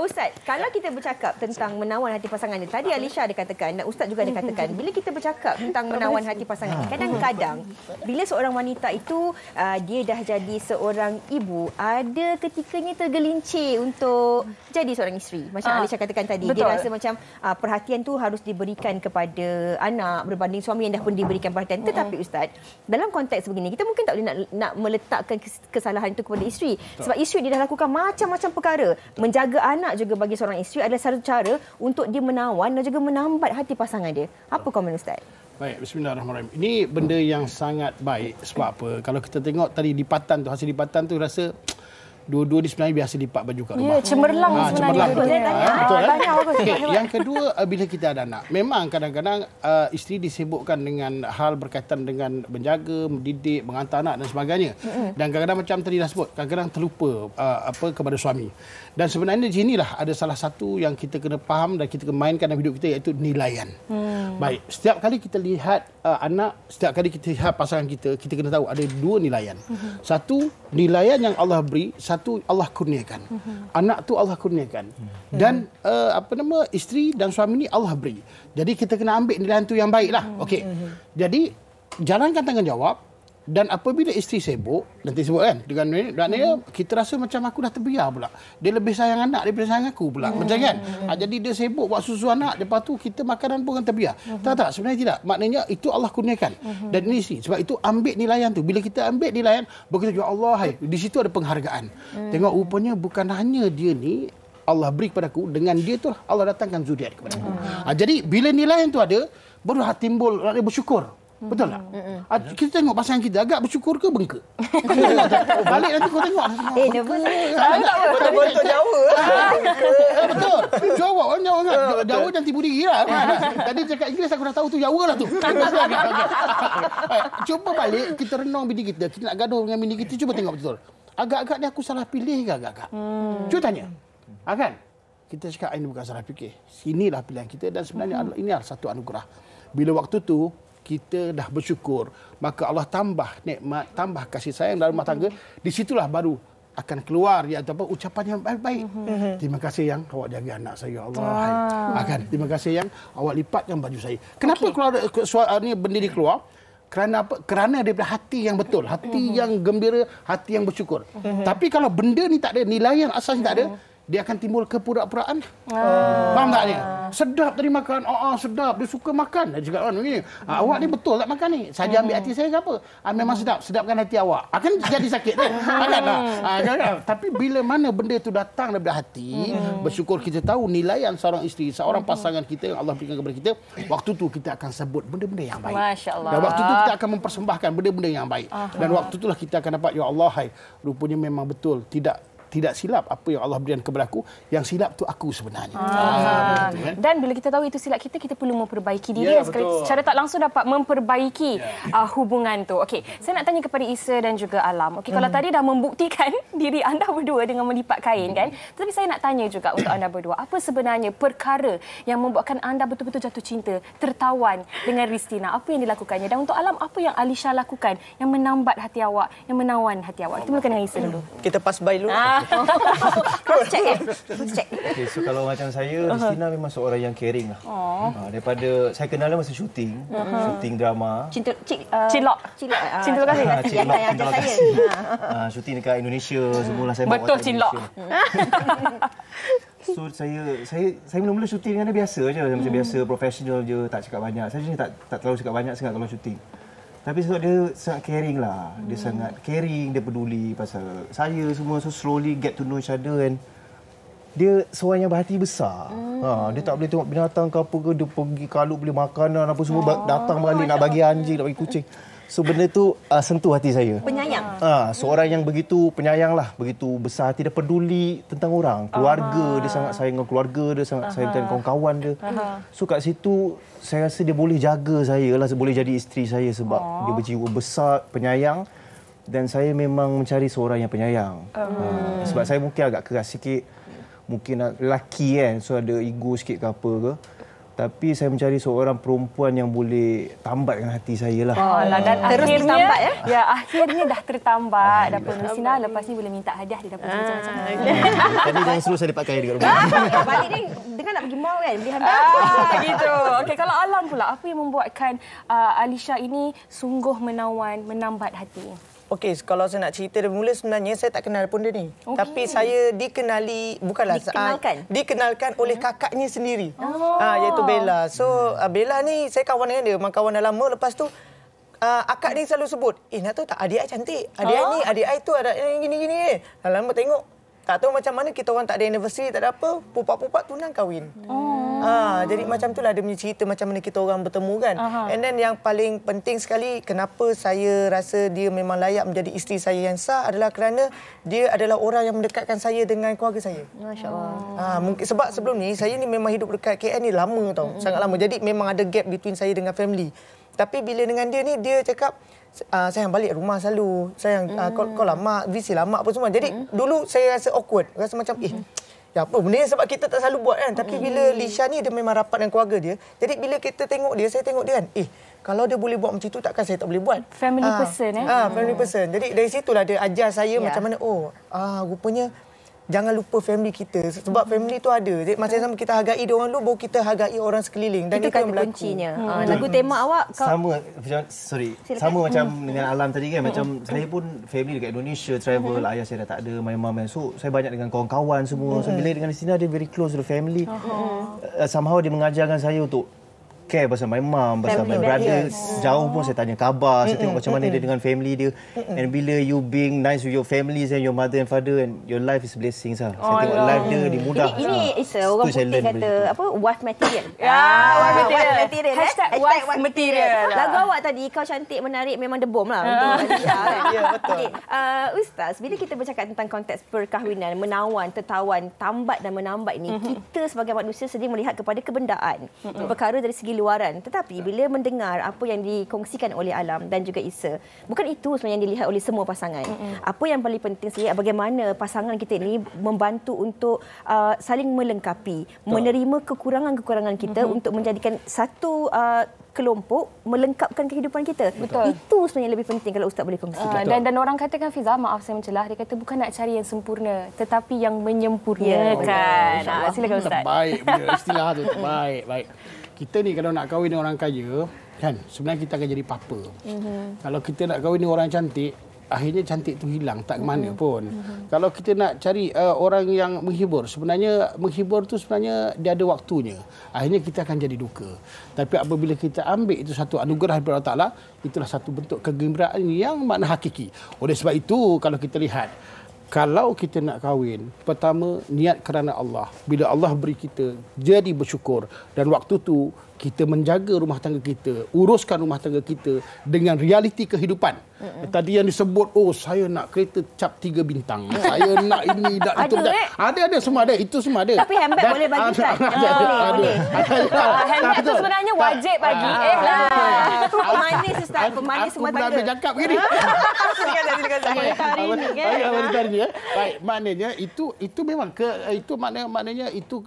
Ustaz, kalau kita bercakap tentang menawan hati pasangan ni, tadi Alisha ada katakan dan Ustaz juga ada katakan, bila kita bercakap tentang menawan hati pasangan ni, kadang-kadang bila seorang wanita itu dia dah jadi seorang ibu, ada ketikanya tergelincir untuk jadi seorang isteri. Macam Alisha katakan tadi, betul. Dia rasa macam perhatian tu harus diberikan kepada anak berbanding suami yang dah pun diberikan perhatian. Tetapi Ustaz, dalam konteks begini, kita mungkin tak boleh nak meletakkan kesalahan itu kepada isteri. Sebab isteri dia dah lakukan macam-macam perkara. Menjaga anak juga bagi seorang isteri adalah satu cara untuk dia menawan dan juga menambat hati pasangan dia. Apa komen Ustaz? Baik, bismillahirrahmanirrahim. Ini benda yang sangat baik. Sebab apa? Kalau kita tengok tadi lipatan tu, hasil lipatan tu rasa dua-dua ni sebenarnya biasa lipat baju kat rumah. Ya, cemerlang sebenarnya. Betul kan? Yang kedua, bila kita ada anak, memang kadang-kadang isteri disibukkan dengan hal berkaitan dengan menjaga, mendidik, mengantar anak dan sebagainya. Dan kadang-kadang macam tadi dah sebut, kadang-kadang terlupa kepada suami. Dan sebenarnya di sinilah ada salah satu yang kita kena faham dan kita kena mainkan dalam hidup kita, iaitu nilaian. Baik, setiap kali kita lihat anak, setiap kali kita lihat pasangan kita, kita kena tahu ada dua nilaian. Satu, nilaian yang Allah beri, satu Allah kurniakan. Anak tu Allah kurniakan. Dan isteri dan suami ni Allah beri. Jadi kita kena ambil nilaian tu yang baiklah. Okey. Jadi jalankan tanggungjawab. Dan apabila isteri sibuk, nanti sebut kan, dengan maknanya kita rasa macam aku dah terbiar pula. Dia lebih sayang anak daripada sayang aku pula. Macam kan? Jadi dia sibuk buat susu anak, lepas tu kita makanan pun kan terbiar. Tak, sebenarnya tidak. Maknanya itu Allah kurniakan. Dan ini isteri. Sebab itu ambil nilaian tu. Bila kita ambil nilaian, begitu ya Allah, di situ ada penghargaan. Tengok rupanya bukan hanya dia ni Allah beri kepadaku, dengan dia tu Allah datangkan zuriat kepada aku. Jadi bila nilaian tu ada, baru timbul bersyukur. Betul tak? Kita tengok pasangan kita agak bersyukur ke bengkak? Balik nanti kau tengok. Betul-betul Jawa. Betul. Jawa kan Jawa dan tibu diri lah. Tadi cakap Inggeris aku dah tahu tu Jawa lah tu. Cuba balik kita renung bini kita. Kita nak gaduh dengan bini kita, cuba tengok betul. Agak-agak ni aku salah pilih ke agak-agak? Cuba tanya. Kan? Kita cakap ini bukan salah fikir. Inilah pilihan kita dan sebenarnya ini adalah satu anugerah. Bila waktu tu kita dah bersyukur, maka Allah tambah nikmat, tambah kasih sayang dalam rumah tangga. Di situlah baru akan keluar ucapan yang baik-baik. Terima kasih yang awak jaga anak saya, Allah. Terima kasih yang awak lipatkan baju saya. Kenapa keluar ni benda ni keluar? Kerana apa? Kerana daripada hati yang betul, hati yang gembira, hati yang bersyukur. Tapi kalau benda ni tak ada, nilai yang asasnya tak ada, dia akan timbul kepura-puraan. Faham tak dia? Sedap tadi makan. Sedap. Dia suka makan. Dia cakap begini. Awak ni betul tak makan ni? Saja ambil hati saya ke apa? Memang sedap. Sedapkan hati awak. Akan jadi sakit kan? Tapi bila mana benda tu datang daripada hati, bersyukur kita tahu nilaian seorang isteri, seorang pasangan kita yang Allah berikan kepada kita, waktu tu kita akan sebut benda-benda yang baik. Masya-Allah. Dan waktu tu kita akan mempersembahkan benda-benda yang baik. Dan waktu itulah kita akan dapat, ya Allah, rupanya memang betul. Tidak tidak silap apa yang Allah berikan kepada aku, yang silap tu aku sebenarnya. Dan bila kita tahu itu silap kita, kita perlu memperbaiki diri secara tak langsung dapat memperbaiki hubungan tu. Okey, saya nak tanya kepada Isa dan juga Alam. Okey, kalau tadi dah membuktikan diri anda berdua dengan melipat kain kan, tetapi saya nak tanya juga untuk anda berdua, apa sebenarnya perkara yang membuatkan anda betul-betul jatuh cinta, tertawan dengan Ristina? Apa yang dilakukannya? Dan untuk Alam, apa yang Alisha lakukan yang menambat hati awak, yang menawan hati awak? Kita mulakan dengan Isa dulu. Kita pass by dulu. Cross check check. Okay, so kalau macam saya, Ristina memang seorang yang caring lah. Daripada saya kenal dia masa syuting, syuting drama. Cilok. Cinta lokasi. Cilok yang akan saya. Syuting dekat Indonesia, semualah saya betul Cilok. So saya mula-mula syuting dengan dia biasa je, macam biasa, profesional je, tak cakap banyak. Saya ni tak terlalu cakap banyak sangat kalau syuting. Tapi sebab dia sangat caring lah. Dia sangat caring, dia peduli pasal saya semua. So slowly get to know each other, and dia seorang yang berhati besar. Dia tak boleh tengok binatang ke apa ke, dia pergi kalut beli makanan apa semua, datang balik nak bagi anjing, nak bagi kucing. So benda tu sentuh hati saya. Penyayang. Seorang yang begitu penyayang lah, begitu besar hati, dia peduli tentang orang, keluarga, dia sangat sayang dengan keluarga dia, sangat sayang dengan kawan-kawan dia. So kat situ saya rasa dia boleh jaga saya lah, boleh jadi isteri saya sebab dia berjiwa besar, penyayang, dan saya memang mencari seorang yang penyayang. Sebab saya mungkin agak keras sikit, mungkin lelaki kan, so ada ego sikit ke apa ke. Tapi saya mencari seorang perempuan yang boleh tambatkan hati saya lah. Dan terus ditambat ya? Ya, akhirnya dah tertambat. Dapur Ristina, lepas ni boleh minta hadiah di dapur macam-macam. Tadi jangan suruh saya lipat kain dekat rumah. Balik ni dengan nak pergi mall kan, beli handbag. Gitu. Okey, kalau Alam pula, apa yang membuatkan Alisha ini sungguh menawan, menambat hati? Okey, kalau saya nak cerita dari mula, sebenarnya saya tak kenal pun dia ni. Okay. Tapi saya dikenali, bukanlah dikenalkan oleh kakaknya sendiri. Iaitu Bella. So Bella ni saya kawan dengan dia, memang kawan dah lama. Lepas tu akak ni selalu sebut, nak tahu tak, adik I cantik. Adik I tu ada gini-gini. Lama tengok, tak tahu macam mana kita orang tak ada anniversary, tak ada apa, pupak-pupak tunang kahwin. Jadi macam itulah dia punya cerita macam mana kita orang bertemu kan. And then yang paling penting sekali, kenapa saya rasa dia memang layak menjadi isteri saya yang sah adalah kerana dia adalah orang yang mendekatkan saya dengan keluarga saya. Masya-Allah. Mungkin sebab sebelum ni saya ni memang hidup dekat KL ni lama tau, sangat lama. Jadi memang ada gap between saya dengan family. Tapi bila dengan dia ni, dia cakap, sayang balik rumah selalu. Sayang, kau lama, visi lama apa semua. Jadi dulu saya rasa awkward. Rasa macam, ya apa benda sebab kita tak selalu buat kan. Tapi bila Lisha ni, dia memang rapat dengan keluarga dia. Jadi bila kita tengok dia, saya tengok dia kan, kalau dia boleh buat macam tu, takkan saya tak boleh buat. Family person family person. Jadi dari situlah dia ajar saya macam mana, rupanya jangan lupa family kita. Sebab family tu ada. Jadi masa sama kita hargai dia orang dulu, baru kita hargai orang sekeliling. Dan itu yang berlaku. Kuncinya. Lagu tema awak sama macam dengan Alam tadi kan. Macam saya pun family dekat Indonesia, travel, ayah saya dah tak ada, my mom. So saya banyak dengan kawan-kawan semua. So bila dengan Ristina, dia very close to the family. Somehow dia mengajarkan saya untuk care pasal my mom, pasal my brother. Jauh pun saya tanya khabar, saya tengok macam mana dia dengan family dia. And bila you being nice with your families and your mother and father, and your life is blessings lah. Saya tengok life dia dimudah. Ini orang putih kata apa, wife material. Wife material. #wife material. Lagu awak tadi, Kau Cantik Menarik, memang the bomb lah untuk Alisha kan. Ya, betul. Okay. Ustaz, bila kita bercakap tentang konteks perkahwinan, menawan, tertawan, tambat dan menambat ini, kita sebagai manusia sedia melihat kepada kebendaan. Perkara dari segi luaran. Tetapi bila mendengar apa yang dikongsikan oleh Alam dan juga Isa, bukan itu sebenarnya yang dilihat oleh semua pasangan. Apa yang paling penting sekali, bagaimana pasangan kita ini membantu untuk saling melengkapi, menerima kekurangan-kekurangan kita untuk menjadikan satu kelompok melengkapkan kehidupan kita. Betul. Itu sebenarnya lebih penting kalau Ustaz boleh kongsikan. Dan orang katakan, Fiza, maaf saya mencelah, dia kata bukan nak cari yang sempurna, tetapi yang menyempurnakan. Silakan Ustaz. Terbaik istilah tu, terbaik. Baik. Kita ni kalau nak kahwin dengan orang kaya, kan, sebenarnya kita akan jadi papa. Kalau kita nak kahwin dengan orang cantik, akhirnya cantik tu hilang, tak ke mana pun. Kalau kita nak cari orang yang menghibur, sebenarnya menghibur tu sebenarnya dia ada waktunya. Akhirnya kita akan jadi duka. Tapi apabila kita ambil itu satu anugerah daripada Allah Ta'ala, itulah satu bentuk kegembiraan yang makna hakiki. Oleh sebab itu, kalau kita lihat, kalau kita nak kahwin, pertama niat kerana Allah. Bila Allah beri kita, jadi bersyukur. Dan waktu tu kita menjaga rumah tangga kita, uruskan rumah tangga kita dengan realiti kehidupan. Tadi yang disebut, saya nak kereta cap 3 bintang. Saya nak ini, nak itu. Ada, semua ada. Itu semua ada. Tapi handbag boleh bagi Ustaz. Boleh. Handbag tu sebenarnya wajib bagi. Pemanis Ustaz, pemanis semua tangga. Aku dah cakap begini. Wanita hari ni. Baik, maknanya itu memang itu maknanya itu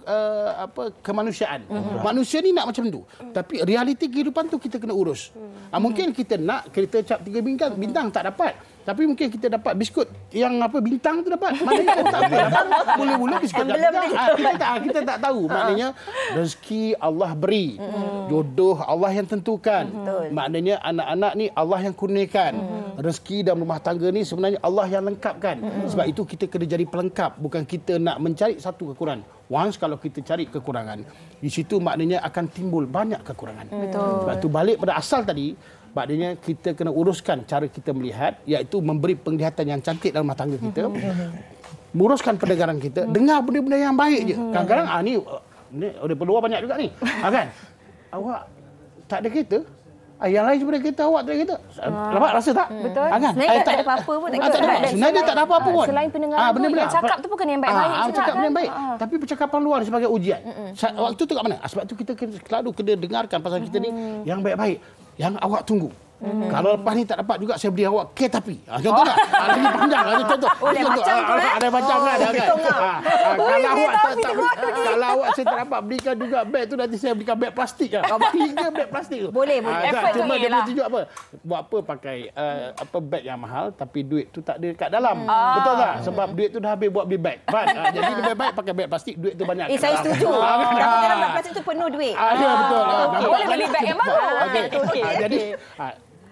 kemanusiaan. Manusia ni nak macam tu. Tapi realiti kehidupan tu kita kena urus. Mungkin kita nak kereta cap 3 bintang tak dapat. Tapi mungkin kita dapat biskut yang bintang tu dapat. Maknanya tak apa. Mula-mula biskut kita tak tahu. Maknanya rezeki Allah beri. Jodoh Allah yang tentukan. Maknanya anak-anak ni Allah yang kurniakan. Rezeki dalam rumah tangga ni sebenarnya Allah yang lengkapkan. Sebab itu kita kena jadi pelengkap. Bukan kita nak mencari satu kekurangan. Once kalau kita cari kekurangan, di situ maknanya akan timbul banyak kekurangan. Sebab itu balik pada asal tadi, maknanya kita kena uruskan cara kita melihat, iaitu memberi penglihatan yang cantik dalam rumah tangga kita. Menguruskan pendengaran kita, dengar benda-benda yang baik je. Kadang-kadang ni ada peluang banyak juga ni. Kan? Awak tak ada kereta? Yang lain sebenarnya kereta, awak tak ada kereta. Nampak rasa tak? Betul. Kan? Sebenarnya tak ada apa-apa pun. Sebenarnya dia tak ada apa-apa pun. Selain pendengaran tu, yang cakap tu bukan yang baik-baik. Cakap yang baik. Tapi percakapan luar sebagai ujian. Waktu tu kat mana? Sebab tu kita selalu kena dengarkan pasal kita ni yang baik-baik. Yang awak tunggu. Kalau lepas ni tak dapat juga, saya beri awak kereta api. Contoh tak? Lagi panjang. Contoh. Ada macam kan? Kalau awak saya tak dapat berikan juga beg tu, nanti saya berikan beg plastik. 3 beg plastik tu. Boleh. Cuma dia tunjuk apa? Buat apa pakai beg yang mahal tapi duit tu tak ada kat dalam. Betul tak? Sebab duit tu dah habis buat beli beg. Jadi lebih baik pakai beg plastik, duit tu banyak. Saya setuju. Tapi dalam beg plastik tu penuh duit. Betul. Boleh beli beg yang baru. Jadi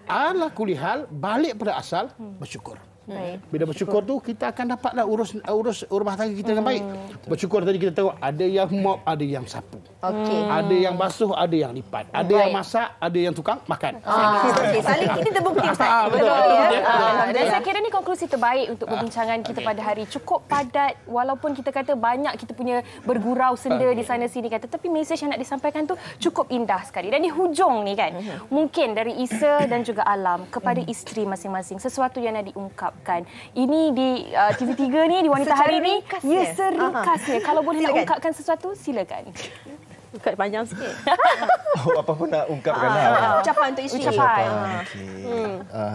ala kulihal, balik pada asal, bersyukur. Bila bersyukur tu, kita akan dapatlah urus rumah tangga kita dengan baik. Bersyukur tadi kita tengok, ada yang mop, ada yang sapu. Ada yang basuh, ada yang lipat. Ada yang masak, ada yang tukang makan. Saling ini terbukti Ustaz. Betul. Dan saya kira ni konklusi terbaik untuk perbincangan kita pada hari. Cukup padat, walaupun kita kata banyak kita punya bergurau senda di sana sini kata, tapi mesej yang nak disampaikan tu cukup indah sekali. Dan di hujung ni kan, mungkin dari Isa dan juga Alam kepada isteri masing-masing, sesuatu yang nak diungkap. Ini di TV3 ni, di Wanita Hari ni, seringkasnya. Kalau boleh nak ungkapkan sesuatu, silakan. Ungkap panjang sikit. Apa pun nak ungkapkan. Ucapan untuk isteri.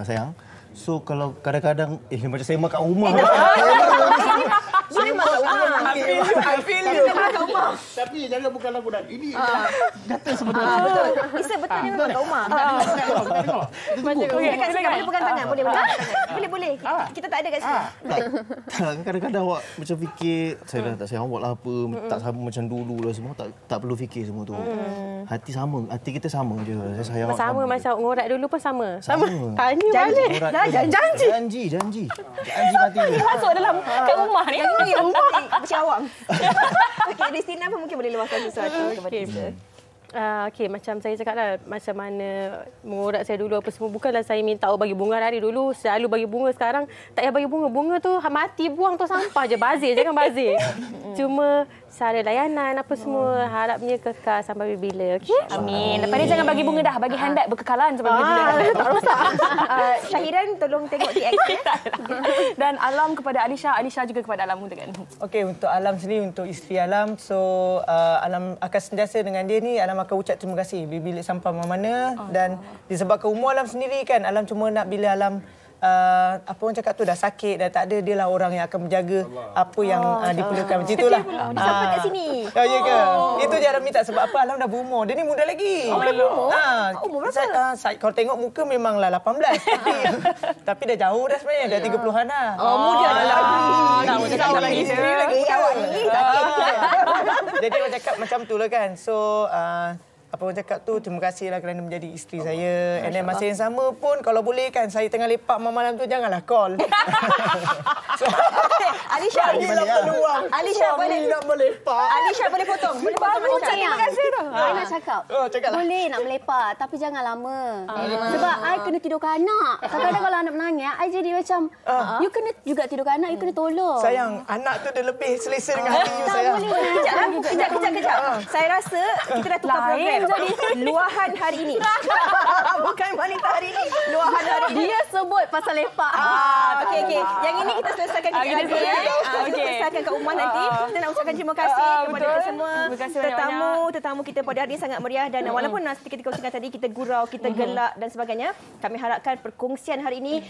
Sayang, so kalau kadang-kadang, macam saya kat rumah. Memang kat rumah. I feel you. Tapi jangan bukan lagu dan ini data sebenarnya. Betul. Isa betul dia memang kat rumah. Boleh pegang tangan. Boleh. Kita tak ada kat sini. Kadang-kadang awak macam fikir, saya dah tak sayang awak lah apa, tak sama macam dulu lah semua, tak perlu fikir semua tu. Hati sama, hati kita sama je. Saya sayang awak sama. Macam ngorak dulu pun sama. Tanya balik. Janji mati. Masuk dalam kat rumah ni. Macam awam. Okey, Ristina pun mungkin boleh luahkan sesuatu kepada kita. Macam saya cakap lah, macam mana mengorak saya dulu apa semua. Bukanlah saya minta bagi bunga hari dulu, selalu bagi bunga. Sekarang tak payah bagi bunga. Bunga tu mati, buang tu sampah je. Bazir, jangan bazir. Cuma cara layanan apa semua, harapnya kekal sampai bila. Okey? Amin. Lepas ni jangan bagi bunga dah, bagi handbag berkekalan sampai bila. Tak rosak. Syahiran tolong tengok TX ya. Dan Alam kepada Alisha, Alisha juga kepada Alam kan. Okey, untuk Alam sendiri, untuk isteri Alam, so Alam akan sentiasa dengan dia ni, Alam akan ucap terima kasih bila sampai mana-mana. Dan disebabkan umur Alam sendiri kan, Alam cuma nak bila Alam apa orang cakap tu dah sakit, dah tak ada, dia lah orang yang akan menjaga apa yang diperlukan. Macam itulah. Sampai kat sini. Ya ke? Itu je Alam minta. Sebab apa? Alam dah berumur. Dia ni muda lagi. Umur berapa? Kalau tengok muka memanglah 18. Tapi dah jauh dah sebenarnya. Dah 30-an dah. Muda dah lagi. Tak lagi. Isteri lagi. Jadi orang cakap macam tu lah kan. So apa orang cakap tu, terima kasihlah kerana menjadi isteri saya. And then masa yang sama pun, kalau boleh kan, saya tengah lepak malam tu, janganlah call. Alisha, Alisha boleh nak melepak. Alisha boleh potong. Boleh potong macam terima kasih tu. I nak cakap. Boleh nak melepak, tapi jangan lama. Sebab I kena tidurkan anak. Kadang-kadang kalau anak menangis, I jadi macam, you kena juga tidurkan anak, you kena tolong. Sayang, anak tu dia lebih selesa dengan hati you, sayang. Kejap. Saya rasa kita dah tukar program. menjadi luahan hari ini. Bukan wanita hari ini. Luahan hari ini. Dia sebut pasal lepak. Okey. Yang ini kita selesaikan kejap lagi. Kita selesaikan kat rumah nanti. Kita nak ucapkan terima kasih kepada kita semua. Tetamu kita pada hari ini sangat meriah. Dan walaupun nanti kita kongsikan tadi, kita gurau, kita gelak dan sebagainya, kami harapkan perkongsian hari ini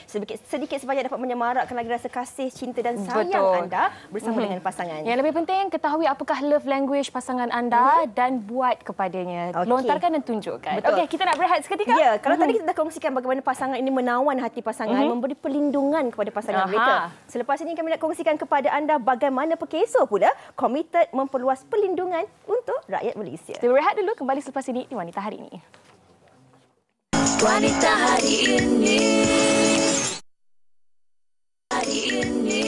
sedikit sebanyak dapat menyemarakkan lagi rasa kasih, cinta dan sayang anda bersama dengan pasangan. Yang lebih penting, ketahui apakah love language pasangan anda dan buat kepadanya. Lontarkan dan tunjukkan. Okey, kita nak berehat seketika. Ya, kalau tadi kita dah kongsikan bagaimana pasangan ini menawan hati pasangan, memberi perlindungan kepada pasangan mereka. Selepas ini kami nak kongsikan kepada anda bagaimana Pekeso pula komited memperluas perlindungan untuk rakyat Malaysia. Kita berehat dulu, kembali selepas ini di Wanita Hari Ini. Wanita Hari Ini. Hari Ini.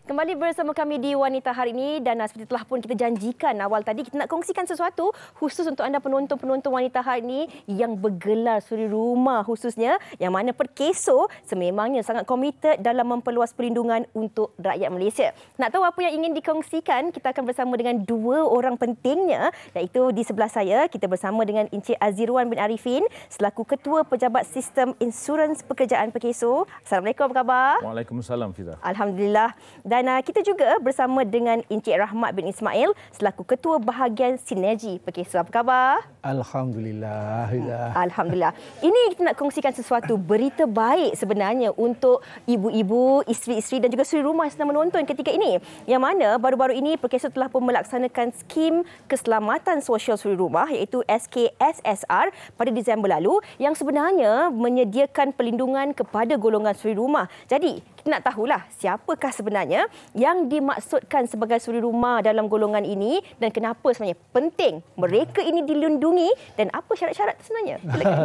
Kembali bersama kami di Wanita Hari Ini dan seperti telah pun kita janjikan awal tadi, kita nak kongsikan sesuatu khusus untuk anda penonton-penonton Wanita Hari Ini yang bergelar suri rumah khususnya, yang mana Pekeso sememangnya sangat komited dalam memperluas perlindungan untuk rakyat Malaysia. Nak tahu apa yang ingin dikongsikan, kita akan bersama dengan dua orang pentingnya, iaitu di sebelah saya kita bersama dengan Encik Azirwan bin Arifin selaku Ketua Pejabat Sistem Insurans Pekerjaan Pekeso. Assalamualaikum, apa khabar? Waalaikumsalam, Fiza. Alhamdulillah. Dan kita juga bersama dengan Encik Rahmat bin Ismail selaku Ketua Bahagian Sinergi Pekeso. Apa khabar? Alhamdulillah. Alhamdulillah. Ini kita nak kongsikan sesuatu berita baik sebenarnya untuk ibu-ibu, isteri-isteri dan juga suri rumah yang sedang menonton ketika ini. Yang mana baru-baru ini Pekeso telah pun melaksanakan skim keselamatan sosial suri rumah iaitu SKSSR pada Disember lalu yang sebenarnya menyediakan perlindungan kepada golongan suri rumah. Jadi, kita nak tahulah siapakah sebenarnya yang dimaksudkan sebagai suri rumah dalam golongan ini dan kenapa sebenarnya penting mereka ini dilindungi dan apa syarat-syarat sebenarnya.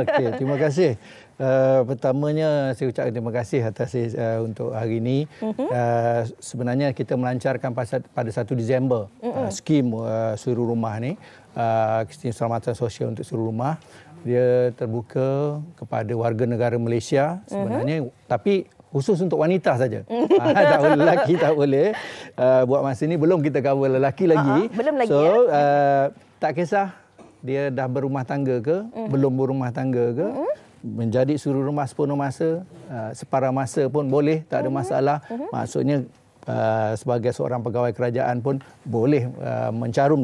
Okey, terima kasih. Pertamanya saya ucapkan terima kasih atas untuk hari ini. Sebenarnya kita melancarkan pada 1 Disember skim suri rumah ni, skim keselamatan sosial untuk suri rumah. Dia terbuka kepada warga negara Malaysia sebenarnya, tapi khusus untuk wanita saja. Tak boleh lelaki, tak boleh. Buat masa ini belum kita cover lelaki lagi. Belum lagi. So, tak kisah dia dah berumah tangga ke, belum berumah tangga ke, menjadi suri rumah sepenuh masa, separuh masa pun boleh, tak ada masalah. Maksudnya sebagai seorang pegawai kerajaan pun boleh mencarum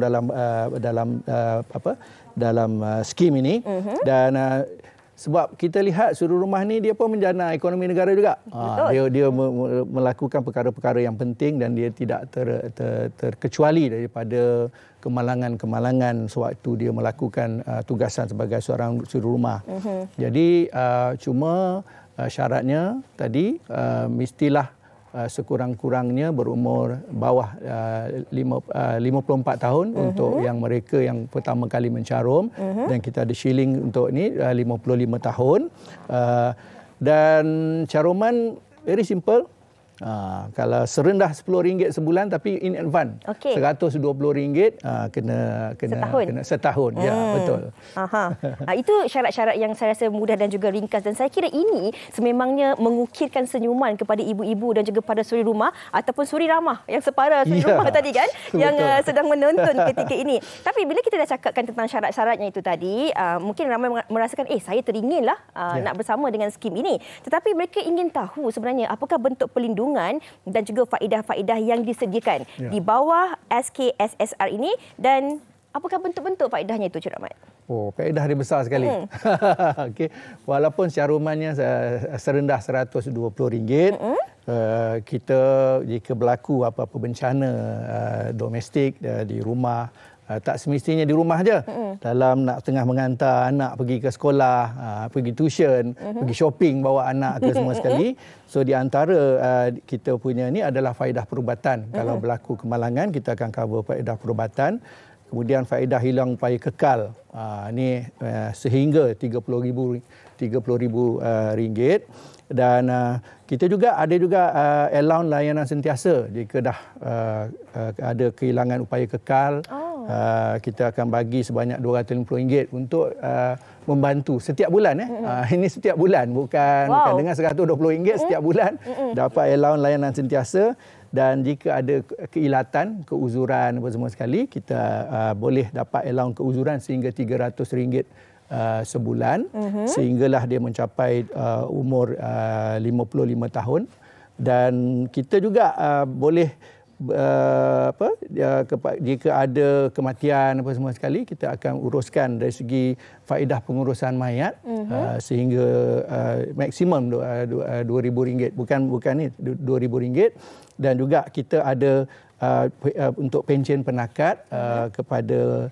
dalam skim ini. Dan sebab kita lihat suri rumah ni dia pun menjana ekonomi negara juga. Dia melakukan perkara-perkara yang penting dan dia tidak terkecuali daripada kemalangan-kemalangan sewaktu dia melakukan tugasan sebagai seorang suri rumah. Jadi cuma syaratnya tadi mestilah sekurang-kurangnya berumur bawah 54 tahun untuk yang mereka yang pertama kali mencarum, dan kita ada shilling untuk ni 55 tahun. Dan caruman very simple. Kalau serendah RM10 sebulan tapi in advance. RM120 kena setahun. Ya, betul. Itu syarat-syarat yang saya rasa mudah dan juga ringkas, dan saya kira ini sememangnya mengukirkan senyuman kepada ibu-ibu dan juga pada suri rumah ataupun suri ramah yang separa suri rumah tadi kan yang sedang menonton ketika ini. Tapi bila kita dah cakapkan tentang syarat-syaratnya itu tadi, mungkin ramai merasakan saya teringinlah nak bersama dengan skim ini. Tetapi mereka ingin tahu sebenarnya apakah bentuk perlindungan dan juga faedah-faedah yang disediakan di bawah SKSSR ini dan apakah bentuk-bentuk faedahnya itu, Cik Rahmat? Faedah dia besar sekali. Okay. Walaupun carumannya serendah RM120, kita jika berlaku apa-apa bencana domestik di rumah, tak semestinya di rumah je. Dalam nak tengah mengantar anak pergi ke sekolah, pergi tuition, pergi shopping bawa anak ke semua sekali. So di antara kita punya ni adalah faedah perubatan. Kalau berlaku kemalangan, kita akan cover faedah perubatan. Kemudian faedah hilang upaya kekal. Ni sehingga RM30,000. Dan kita juga ada allowance layanan sentiasa jika dah ada kehilangan upaya kekal. Kita akan bagi sebanyak RM250 untuk membantu setiap bulan. Ini setiap bulan, bukan dengan RM120 setiap bulan. Dapat allowance layanan sentiasa. Dan jika ada keilatan, keuzuran apa semua sekali, kita boleh dapat allowance keuzuran sehingga RM300 sebulan, sehinggalah dia mencapai umur 55 tahun. Dan kita juga boleh jika ada kematian apa semua sekali, kita akan uruskan dari segi faedah pengurusan mayat sehingga maksimum RM2,000, bukan ni RM2,000. Dan juga kita ada untuk pension penakat kepada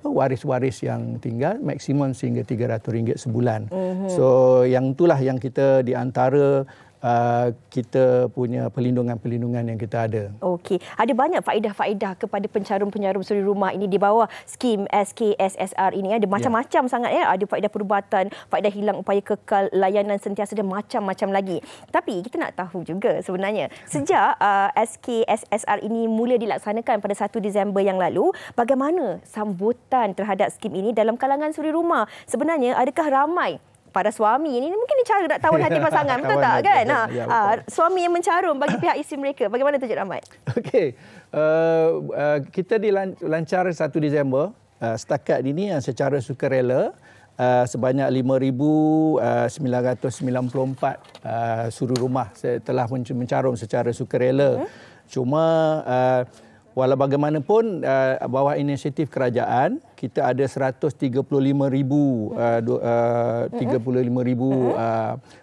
waris-waris yang tinggal, maksimum sehingga RM300 sebulan. So yang itulah yang kita di antara kita punya perlindungan-perlindungan yang kita ada. Okey, ada banyak faedah-faedah kepada pencarum-penyarum suri rumah ini di bawah skim SKSSR ini. Ada macam-macam sangat Ada faedah perubatan, faedah hilang upaya kekal, layanan sentiasa dan macam-macam lagi. Tapi kita nak tahu juga sebenarnya sejak SKSSR ini mula dilaksanakan pada 1 Disember yang lalu, bagaimana sambutan terhadap skim ini dalam kalangan suri rumah? Sebenarnya adakah ramai para suami ini, mungkin cara nak tawan hati pasangan, betul tak kan? Suami yang mencarum bagi pihak isteri mereka, bagaimana tu Cik Rahmat? Okey, kita dilancar 1 Disember setakat ini secara sukarela sebanyak 5,994 suri rumah telah mencarum secara sukarela. Cuma walau bagaimanapun bawah inisiatif kerajaan, kita ada 135,000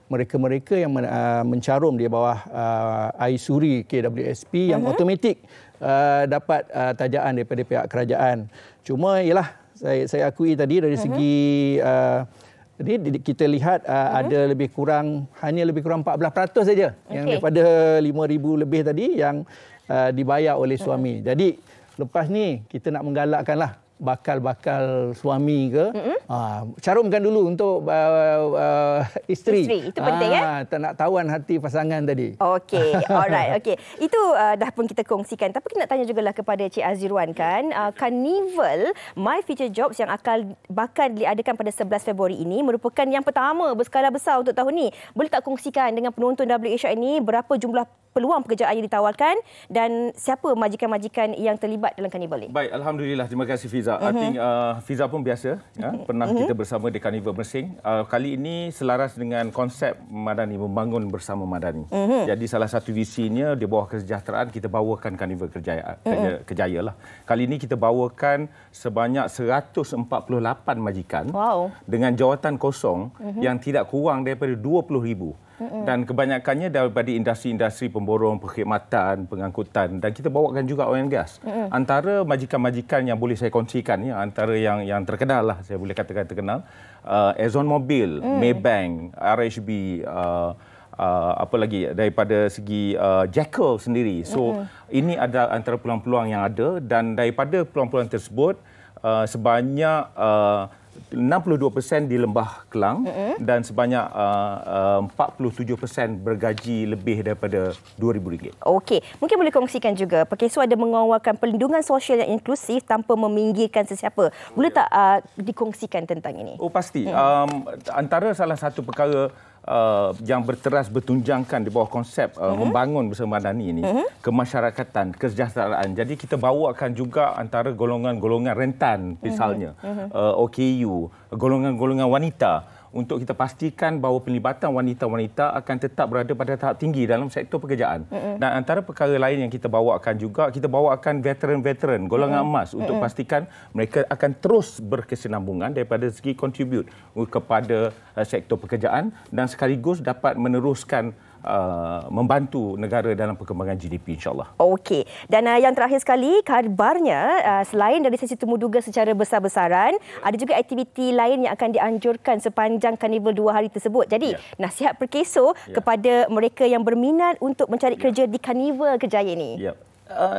mereka-mereka yang mencarum di bawah iSuri KWSP yang automatik dapat tajaan daripada pihak kerajaan. Cuma ialah saya akui tadi dari segi jadi kita lihat ada hanya lebih kurang 14% saja yang daripada 5,000 lebih tadi yang dibayar oleh suami. Jadi lepas ni kita nak menggalakkanlah bakal-bakal suami ke carumkan dulu untuk isteri. Itu penting tak nak tawan hati pasangan tadi. Okey, alright. Okey. Itu dah pun kita kongsikan. Tapi kita nak tanya jugalah kepada Cik Azirwan kan, Carnival My Future Jobs yang bakal diadakan pada 11 Februari ini merupakan yang pertama berskala besar untuk tahun ni. Boleh tak kongsikan dengan penonton WHR ini berapa jumlah peluang pekerjaan yang ditawarkan dan siapa majikan-majikan yang terlibat dalam Carnival ni? Baik, alhamdulillah, terima kasih Fiza. I think Fiza pun biasa pernah kita bersama di Carnival Mersing. Kali ini selaras dengan konsep Madani, membangun bersama Madani. Jadi salah satu visinya di bawah kesejahteraan kita bawakan Carnival Kejaya lah. Kali ini kita bawakan sebanyak 148 majikan dengan jawatan kosong yang tidak kurang daripada 20,000. Dan kebanyakannya daripada industri-industri pemborong, perkhidmatan, pengangkutan, dan kita bawakan juga oil and gas. Antara majikan-majikan yang boleh saya kongsikan, antara yang terkenal lah, saya boleh katakan terkenal, ExxonMobil, Maybank, RHB, apa lagi daripada segi Jekyll sendiri. So ini ada antara peluang-peluang yang ada, dan daripada peluang-peluang tersebut sebanyak 62% di Lembah Kelang dan sebanyak 47% bergaji lebih daripada RM2,000. Okey, mungkin boleh kongsikan juga Perkeso ada mengawarkan perlindungan sosial yang inklusif tanpa meminggirkan sesiapa. Boleh tak dikongsikan tentang ini? Oh pasti. Antara salah satu perkara yang bertunjangkan di bawah konsep membangun bersama Madani ini, kemasyarakatan, kesejahteraan. Jadi kita bawakan juga antara golongan-golongan rentan, misalnya OKU, golongan-golongan wanita, untuk kita pastikan bahawa pelibatan wanita-wanita akan tetap berada pada tahap tinggi dalam sektor pekerjaan. Dan antara perkara lain yang kita bawakan juga, kita bawakan veteran-veteran golongan emas untuk pastikan mereka akan terus berkesinambungan daripada segi contribute kepada sektor pekerjaan dan sekaligus dapat meneruskan membantu negara dalam perkembangan GDP, insyaAllah. Okey. Dan yang terakhir sekali, kabarnya selain dari sesi temu duga secara besar-besaran, ada juga aktiviti lain yang akan dianjurkan sepanjang Carnival 2 hari tersebut. Jadi, nasihat Perkeso kepada mereka yang berminat untuk mencari kerja di Carnival Kejaya ini.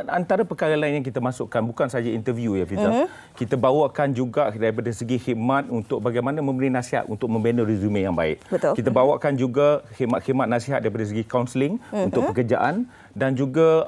Antara perkara lain yang kita masukkan bukan saja interview ya Fiza. Kita bawakan juga daripada segi khidmat untuk bagaimana memberi nasihat untuk membina resume yang baik. Betul. Kita bawakan juga khidmat-khidmat nasihat daripada segi kaunseling untuk pekerjaan dan juga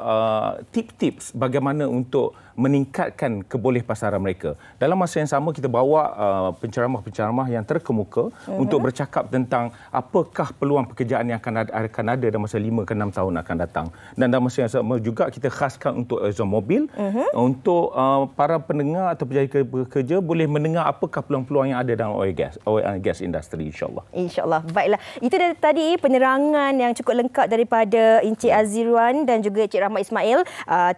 tips-tips bagaimana untuk meningkatkan kebolehpasaran mereka. Dalam masa yang sama kita bawa penceramah-penceramah yang terkemuka untuk bercakap tentang apakah peluang pekerjaan yang akan ada dalam masa 5 ke 6 tahun akan datang. Dan dalam masa yang sama juga kita khaskan untuk Zomobil untuk para pendengar atau pekerja boleh mendengar apakah peluang-peluang yang ada dalam oil and gas industri, insyaAllah. InsyaAllah. Baiklah. Itu dari tadi penerangan yang cukup lengkap daripada Encik Azirwan dan juga Encik Rahmat Ismail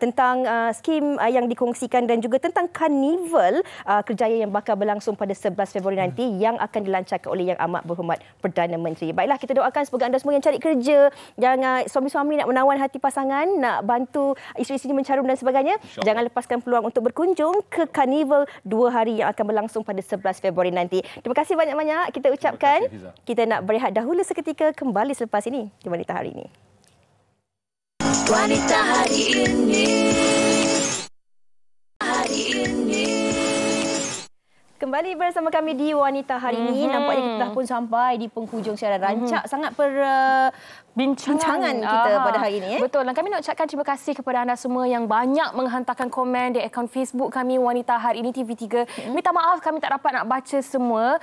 tentang skim yang dikongsikan dan juga tentang karnival kerjaya yang bakal berlangsung pada 11 Februari nanti yang akan dilancarkan oleh Yang Amat Berhormat Perdana Menteri. Baiklah, kita doakan semoga anda semua yang cari kerja, yang suami-suami nak menawan hati pasangan, nak bantu isteri-isteri mencarum dan sebagainya, jangan lepaskan peluang untuk berkunjung ke karnival 2 hari yang akan berlangsung pada 11 Februari nanti. Terima kasih banyak-banyak kita ucapkan. Kita nak berehat dahulu seketika, kembali selepas ini di Wanita Hari Ini. Wanita Hari Ini. Hari Ini. Kembali bersama kami di Wanita Hari Ini. Nampaknya kita dah pun sampai di penghujung siaran. Rancak sangat bincangan kita pada hari ini. Betul. Dan kami nak ucapkan terima kasih kepada anda semua yang banyak menghantarkan komen di akaun Facebook kami Wanita Hari Ini TV3. Minta maaf kami tak dapat nak baca semua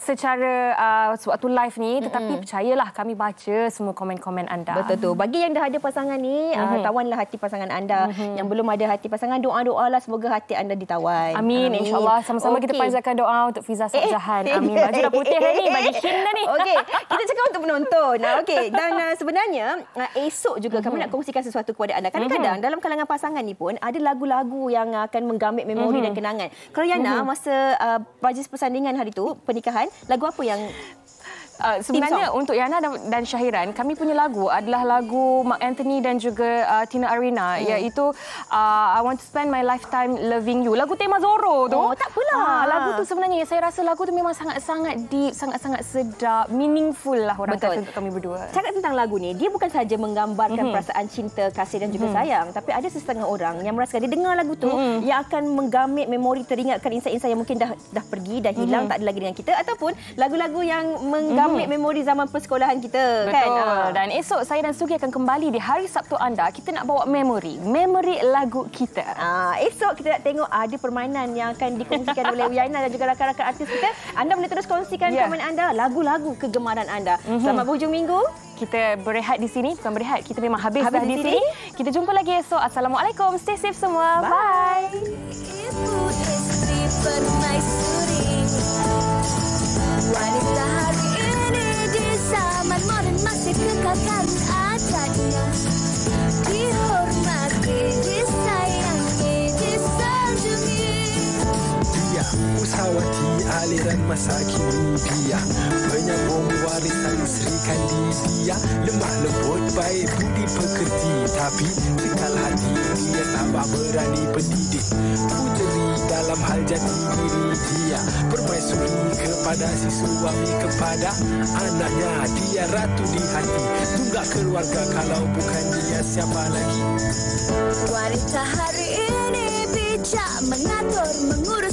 secara sewaktu live ni, tetapi percayalah kami baca semua komen-komen anda. Betul tu. Bagi yang dah ada pasangan ni, tawanlah hati pasangan anda. Yang belum ada hati pasangan, doa-doalah semoga hati anda ditawan. Amin. InsyaAllah. Sama-sama kita panjatkan doa untuk Fiza Sabzahan. Amin. Baju dah putih dah ni. Bagi Shin dah ni. Okey. Kita cakap untuk penonton. Okey. Dan sebenarnya esok juga kami nak kongsikan sesuatu kepada anda. Kadang-kadang dalam kalangan pasangan ni pun ada lagu-lagu yang akan menggamit memori dan kenangan. Kalau Yana masa majlis persandingan hari tu, pernikahan, lagu apa yang sebenarnya untuk Yana dan Syahiran, kami punya lagu adalah lagu Mark Anthony dan juga Tina Arena, iaitu I Want to Spend My Lifetime Loving You. Lagu tema Zorro tu. Oh, tak apalah. Lagu tu sebenarnya saya rasa lagu tu memang sangat-sangat deep, sangat-sangat sedap, meaningful lah orang kata untuk kami berdua. Cakap tentang lagu ni, dia bukan saja menggambarkan perasaan cinta, kasih dan juga sayang, tapi ada sesetengah orang yang merasakan dia dengar lagu tu yang akan menggamit memori, teringatkan insan-insan yang mungkin dah pergi, dah hilang, tak ada lagi dengan kita, ataupun lagu-lagu yang ambil memori zaman persekolahan kita. Betul. Kan? Dan esok saya dan Sugi akan kembali di hari Sabtu anda. Kita nak bawa memori lagu kita. Esok kita nak tengok ada permainan yang akan dikongsikan oleh Yana dan juga rakan-rakan artis kita. Anda boleh terus kongsikan komen anda, lagu-lagu kegemaran anda. Selamat berhujung minggu. Kita berehat di sini. Bukan berehat, kita memang habis dah di sini. Kita jumpa lagi esok. Assalamualaikum. Stay safe semua. Bye. Ibu istri permaisuri, wanita hari ini di zaman modern masih kekalkan adatnya, dihormati, disayangi, disanjungi. Dia usahawati aliran masa kini, dia penyambung warisan Sri Kandidia, lemah lembut baik budi pekerti, tapi tekal hati dia tambah berani pendidik, pujeri dalam hal jati diri dia, permaisuri kepada si suami, kepada anaknya, dia ratu di hati, tunggak keluarga, kalau bukan dia siapa lagi. Wanita hari ini bijak mengatur, mengurus